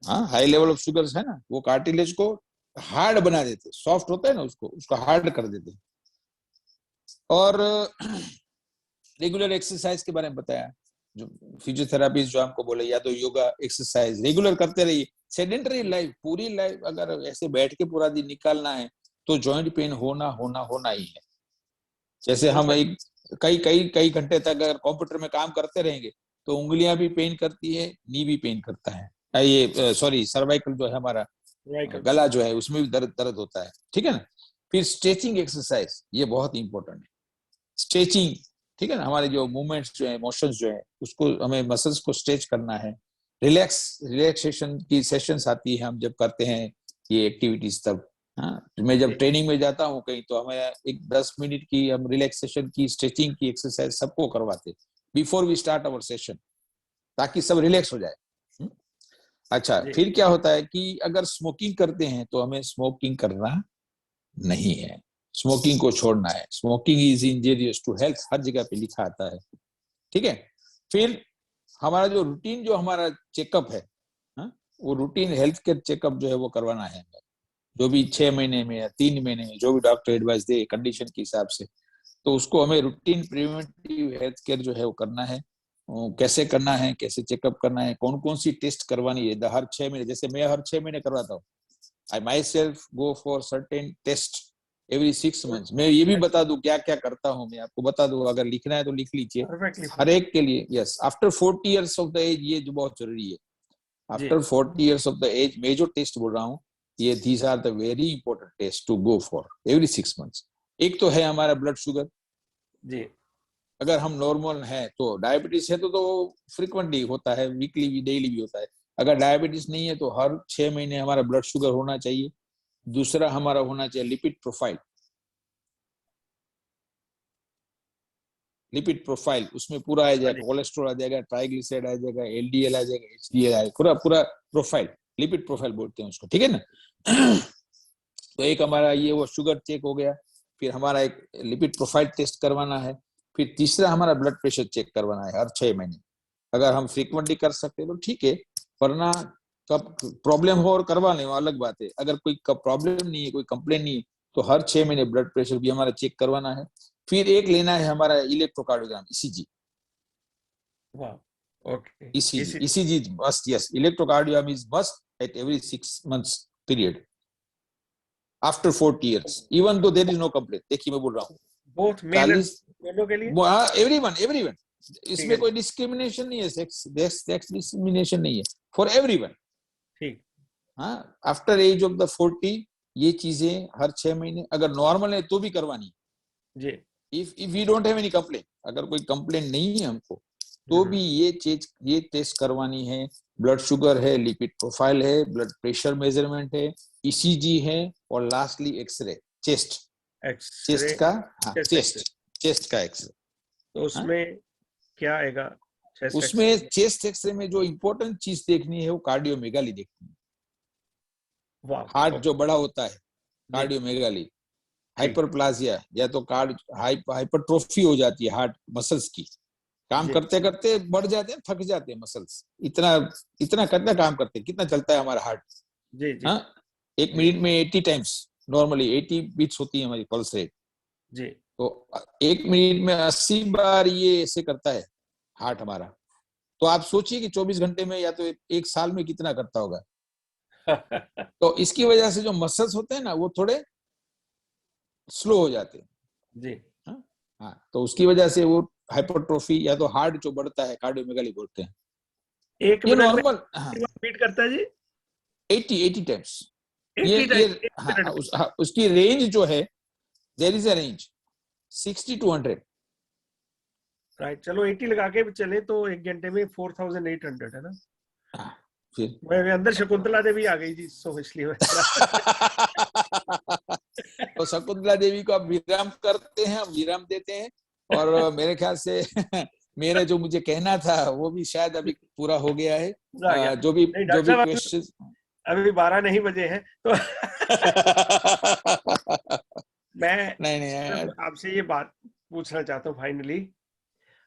हाँ, हाई लेवल ऑफ शुगर है ना, वो कार्टिलेज को हार्ड बना देते, सॉफ्ट होता है ना उसको हार्ड कर देते। और रेगुलर एक्सरसाइज के बारे में बताया, जो फिजियोथेरापिस्ट जो हमको बोले, या तो योगा एक्सरसाइज रेगुलर करते रहिए। सेडेंटरी लाइफ, पूरी लाइफ अगर ऐसे बैठ के पूरा दिन निकालना है तो जॉइंट पेन होना ही है। जैसे हम एक कई घंटे तक अगर कंप्यूटर में काम करते रहेंगे तो उंगलियां भी पेन करती है, नी भी पेन करता है, ये सॉरी सर्वाइकल जो है हमारा गला जो है उसमें भी दर्द होता है, ठीक है ना। फिर स्ट्रेचिंग एक्सरसाइज, ये बहुत इंपॉर्टेंट है स्ट्रेचिंग, ठीक है ना। हमारे जो मूवमेंट्स जो है, मोशंस जो है, उसको हमें मसल्स को स्ट्रेच करना है। रिलैक्सेशन की सेशंस आती है हम जब करते हैं ये एक्टिविटीज तब। हाँ, मैं जब ट्रेनिंग में जाता हूँ कहीं तो हमें एक 10 मिनट की हम रिलैक्सेशन की, स्ट्रेचिंग की एक्सरसाइज सबको करवाते before we start our session, ताकि सब रिलैक्स हो जाए। अच्छा, फिर क्या होता है कि अगर स्मोकिंग करते हैं तो हमें स्मोकिंग करना नहीं है, स्मोकिंग को छोड़ना है। Smoking is injurious to health, हर जगह पे लिखा आता है, ठीक है। फिर हमारा जो रूटीन जो हमारा चेकअप है, वो रूटीन हेल्थ केयर चेकअप जो है वो करवाना है, जो भी 6 महीने में या 3 महीने में जो भी डॉक्टर एडवाइस दे कंडीशन के हिसाब से, तो उसको हमें रूटीन प्रिवेंटिव हेल्थ केयर जो है वो करना है। कैसे करना है, कैसे चेकअप करना है, कौन कौन सी टेस्ट करवानी है हर 6 महीने। जैसे मैं हर 6 महीने करवाता हूँ, I myself go for certain test every 6 months। मैं ये भी बता दूं क्या क्या करता हूँ, मैं आपको बता दूं, अगर लिखना है तो लिख लीजिए हर एक के लिए। Yes, after 40 years of the age, ये जो बहुत जरूरी है, after 40 years of the age मैं जो टेस्ट बोल रहा हूँ ये these are the very important tests to go for every 6 months. एक तो है हमारा ब्लड शुगर जी, अगर हम नॉर्मल हैं तो, डायबिटीज है तो फ्रीक्वेंटली होता है, वीकली भी डेली भी होता है। अगर डायबिटीज नहीं है तो हर 6 महीने हमारा ब्लड शुगर होना चाहिए। दूसरा हमारा होना चाहिए लिपिड प्रोफाइल। लिपिड प्रोफाइल उसमें पूरा आ जाएगा, कोलेस्ट्रॉल आ जाएगा, ट्राइग्लिसराइड आ जाएगा, एलडीएल आ जाएगा, एचडीएल आ जाएगा, पूरा पूरा प्रोफाइल, लिपिड प्रोफाइल बोलते हैं उसको, ठीक है ना। तो एक हमारा ये वो शुगर चेक हो गया, फिर हमारा एक लिपिड प्रोफाइल टेस्ट करवाना है, फिर तीसरा हमारा ब्लड प्रेशर चेक करवाना है हर 6 महीने। अगर हम फ्रीक्वेंटली कर सकते हैं तो ठीक है, वरना कब प्रॉब्लम हो और करवा लें वो अलग बात है। अगर कोई प्रॉब्लम नहीं है, कोई कंप्लेन नहीं है, तो हर 6 महीने ब्लड प्रेशर भी हमारा चेक करवाना है। फिर एक लेना है हमारा electrocardiogram, ECG. Okay, ECG is must, yes, electrocardiogram is must at every 6 months period after 40 years, even though there is no complaint। देखिए मैं बोल रहा हूँ बोथ मेल एंड दोनों के लिए, एवरीवन, इसमें कोई डिस्क्रिमिनेशन नहीं है, सेक्स डिस्क्रिमिनेशन नहीं है, फॉर एवरीवन। ठीक, हाँ, आफ्टर एज ऑफ द 40 ये चीजें हर 6 महीने, अगर नॉर्मल है तो भी करवानी जी। If we don't have any complaint, अगर कोई कंप्लेंट नहीं है हमको तो भी ये टेस्ट करवानी है। ब्लड शुगर है, लिपिड प्रोफाइल है, ब्लड प्रेशर मेजरमेंट है, ईसीजी है, और लास्टली एक्सरे, चेस्ट का, हाँ, चेस्ट का एक्सरे। तो उसमें क्या आएगा? उसमें चेस्ट एक्सरे में जो इम्पोर्टेंट चीज देखनी है वो कार्डियोमेगाली देखनी है। हार्ट जो बड़ा होता है, कार्डियोमेगाली, हाइपरप्लाजिया या तो हाइपरट्रोफी हो जाती है हार्ट मसल्स की, काम करते करते बढ़ जाते हैं, थक जाते हैं मसल्स, इतना कितना काम करते हैं, कितना चलता है हमारा हार्ट। जी जी, हाँ, एक मिनट में 80 टाइम्स, नॉर्मली 80 बीट्स होती है हमारी पल्स रेट जी। तो एक मिनट में 80 बार ये ऐसे करता है हार्ट हमारा। तो आप सोचिए कि 24 घंटे में या तो एक साल में कितना करता होगा। तो इसकी वजह से जो मसल्स होते हैं ना वो थोड़े स्लो हो जाते हैं जी। हाँ, तो उसकी वजह से वो हाइपरट्रोफी या तो हार्ट जो बढ़ता है, कार्डियोमेगाली बोलते हैं। एक ये मिनट नॉर्मल बीट करता है जी, 80 टाइम्स। 80 हाँ, उसकी रेंज जो है, there is a range 60 to 100। राइट, चलो 80 लगा के भी चले तो एक घंटे में 4800 है ना। हाँ, फिर मैं अंदर शकुंतला देवी आ गई जी, सो इसलिए तो शकुंतला देवी को आप विराम करते हैं, हम विराम देते हैं, और मेरे ख्याल से मेरे जो मुझे कहना था वो भी शायद अभी पूरा हो गया है। जो भी क्वेश्चन, अभी 12 नहीं बजे हैं तो मैं नहीं आपसे ये बात पूछना चाहता हूँ फाइनली।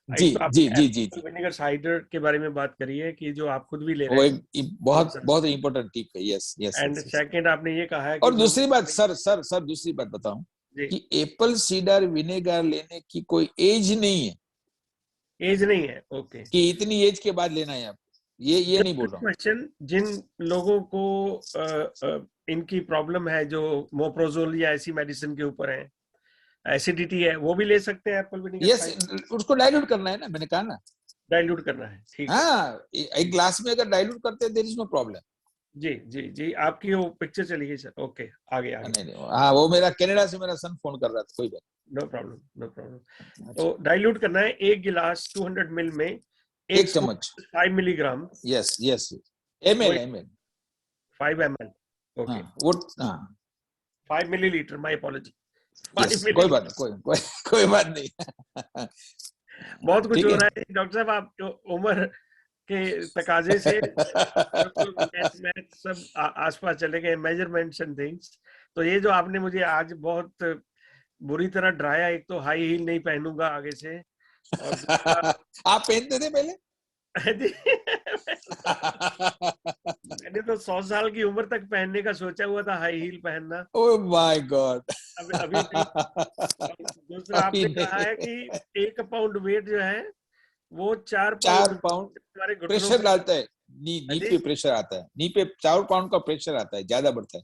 जी तो जी जी जी जी, विनेगर साइडर के बारे में बात करी है कि जो आप खुद भी ले वो रहे हैं, एक बहुत इम्पोर्टेंट टिप है। Yes yes. एंड सेकंड आपने ये कहा है कि और दूसरी बात सर दूसरी बात बताऊं कि एप्पल सीडर विनेगर लेने की कोई एज नहीं है। एज नहीं है, ओके, कि इतनी एज के बाद लेना है आप, ये नहीं बोल रहा हूँ। क्वेश्चन, जिन लोगों को इनकी प्रॉब्लम है जो मोप्रोजोल या ऐसी मेडिसिन के ऊपर है, एसिडिटी है, वो भी ले सकते हैं एप्पल विनेगर? यस, उसको डाइल्यूट करना है ना, मैंने कहा ना, डाइल्यूट करना है, ठीक है। हाँ, एक ग्लास में अगर डाइल्यूट करते हैं देयर इज नो प्रॉब्लम। जी जी जी, आपकी वो पिक्चर चली गई सर, ओके, आगे नहीं, हाँ, वो मेरा कनाडा से मेरा सन फोन कर रहा था, कोई बात। No problem. तो डाइल्यूट करना है, एक गिलास 200 मिल में एक चम्मच 5 milligram. Yes yes, ml 5 ml, okay, वो, हाँ 5 मिलीलीटर, माय अपॉलजी। कोई बात नहीं, कोई बात नहीं। बहुत कुछ हो रहा है डॉक्टर साहब, आप उम्र के तकाजे से मैथ सब आसपास चले गए, मेजरमेंट्स एंड थिंग्स। तो ये जो आपने मुझे आज बहुत बुरी तरह डराया, एक तो हाई हील नहीं पहनूंगा आगे से, और आप पहनते थे पहले? मैंने तो 100 साल की उम्र तक पहनने का सोचा हुआ था, हाई हील पहनना। Oh my God. अभी दूसरा आपने कहा है कि 1 पाउंड वेट जो है वो 4 पाउंड हमारे घुटनों प्रेशर डालता है, नी पे प्रेशर आता है, नी पे 4 पाउंड का प्रेशर आता है, ज्यादा बढ़ता है।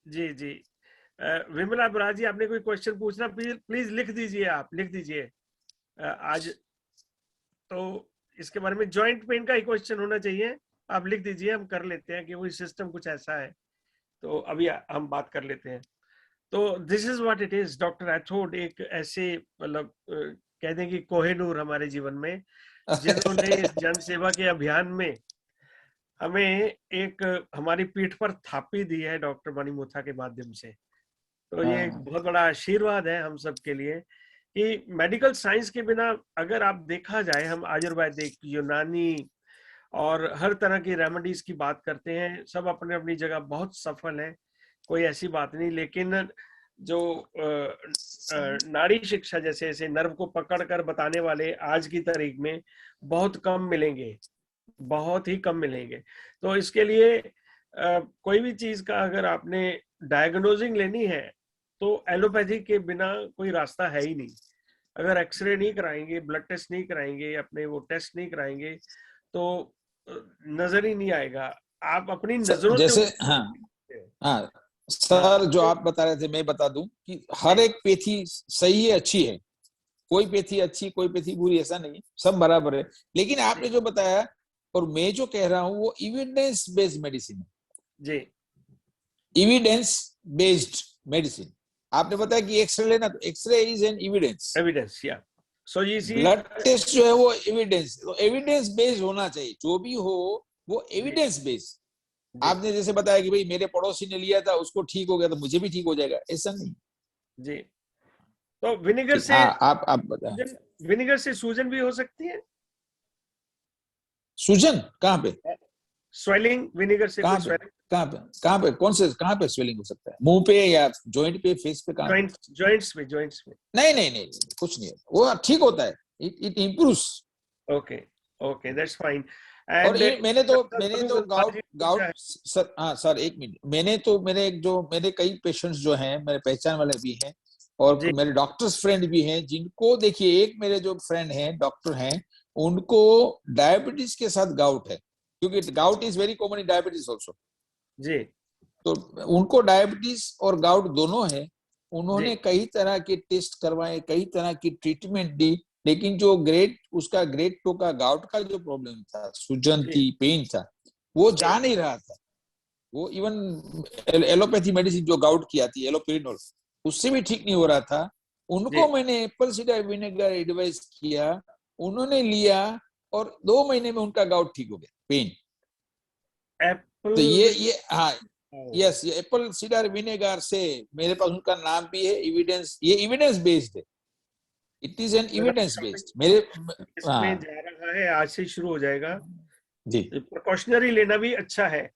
जी जी। विमला बराज जी, आपने कोई क्वेश्चन पूछना, प्लीज लिख दीजिए, आप लिख दीजिए आज। तो इसके बारे में जॉइंट पेन का ही क्वेश्चन होना चाहिए, आप लिख दीजिए, हम कर लेते हैं कि वो सिस्टम कुछ ऐसा है तो अभी हम बात कर लेते हैं। तो this is what it is. Doctor एथोड एक ऐसे मतलब कह दें कि कोहिनूर हमारे जीवन में, जिन्होंने इस जन सेवा के अभियान में हमें एक हमारी पीठ पर थापी दी है डॉक्टर मणि मुथा के माध्यम से। तो ये एक बहुत बड़ा आशीर्वाद है हम सब के लिए कि मेडिकल साइंस के बिना, अगर आप देखा जाए, हम आयुर्वेदिक, यूनानी और हर तरह की रेमेडीज की बात करते हैं, सब अपने अपनी जगह बहुत सफल है, कोई ऐसी बात नहीं। लेकिन जो नाड़ी शिक्षा जैसे ऐसे नर्व को पकड़ कर बताने वाले आज की तारीख में बहुत कम मिलेंगे, बहुत ही कम मिलेंगे। तो इसके लिए कोई भी चीज का अगर आपने डायग्नोजिंग लेनी है तो एलोपैथी के बिना कोई रास्ता है ही नहीं। अगर एक्सरे नहीं कराएंगे, ब्लड टेस्ट नहीं कराएंगे, अपने वो टेस्ट नहीं कराएंगे तो नजर ही नहीं आएगा। आप अपनी नजरों जैसे से हाँ सर, जो आप बता रहे थे मैं बता दूं कि हर एक पैथी सही है, अच्छी है, कोई पैथी अच्छी कोई पैथी बुरी ऐसा नहीं, सब बराबर है। लेकिन आपने जो बताया और मैं जो कह रहा हूं वो एविडेंस बेस्ड मेडिसिन है जी, एविडेंस बेस्ड मेडिसिन। आपने बताया कि एक्सरे लेना, तो X-ray is an evidence, evidence या सो ये ब्लड टेस्ट जो है वो एविडेंस, तो एविडेंस बेस्ड होना चाहिए, जो भी हो वो एविडेंस बेस्ड। आपने जैसे बताया कि भाई मेरे पड़ोसी ने लिया था उसको ठीक हो गया तो मुझे भी ठीक हो जाएगा, ऐसा नहीं जी। तो विनेगर से आप बताएं। विनेगर से सूजन भी हो सकती है? सूजन कहाँ पे? स्वेलिंग विनेगर से कोई स्वेलिंग? कहाँ पे कहाँ पे स्वेलिंग हो सकता है? मुंह पे या जॉइंट पे, फेस पे, कहाँ? जॉइंट्स में। नहीं, कुछ नहीं, वो ठीक होता है, it improves. Okay okay, that's fine. और ये मैंने तो गाउट सर, हाँ सर एक मिनट, मेरे कई पेशेंट्स जो हैं मेरे पहचान वाले भी हैं और मेरे डॉक्टर्स फ्रेंड भी हैं, जिनको देखिए, एक मेरे जो फ्रेंड हैं डॉक्टर हैं, उनको डायबिटीज के साथ गाउट है, क्योंकि gout is very common in diabetes also जी। तो उनको डायबिटीज और गाउट दोनों है। उन्होंने कई तरह के टेस्ट करवाए, कई तरह की ट्रीटमेंट दी, लेकिन जो ग्रेड 2 का गाउट का जो प्रॉब्लम था, सूजन थी, पेन था, वो जा नहीं रहा था। वो इवन एलोपैथी मेडिसिन जो गाउट की आती है, एलोपेरिनोल, उससे भी ठीक नहीं हो रहा था। उनको मैंने एप्पल सीडर विनेगर एडवाइस किया, उन्होंने लिया और 2 महीने में उनका गाउट ठीक हो गया, पेन। तो ये हाँ यस, ये एप्पल सीडर विनेगर से, मेरे पास उनका नाम भी है, एविडेंस, ये एविडेंस बेस्ड है, it is an evidence based. मेरे इसमें जा रहा है, आज से शुरू हो जाएगा जी। प्रिकॉशनरी लेना भी अच्छा है।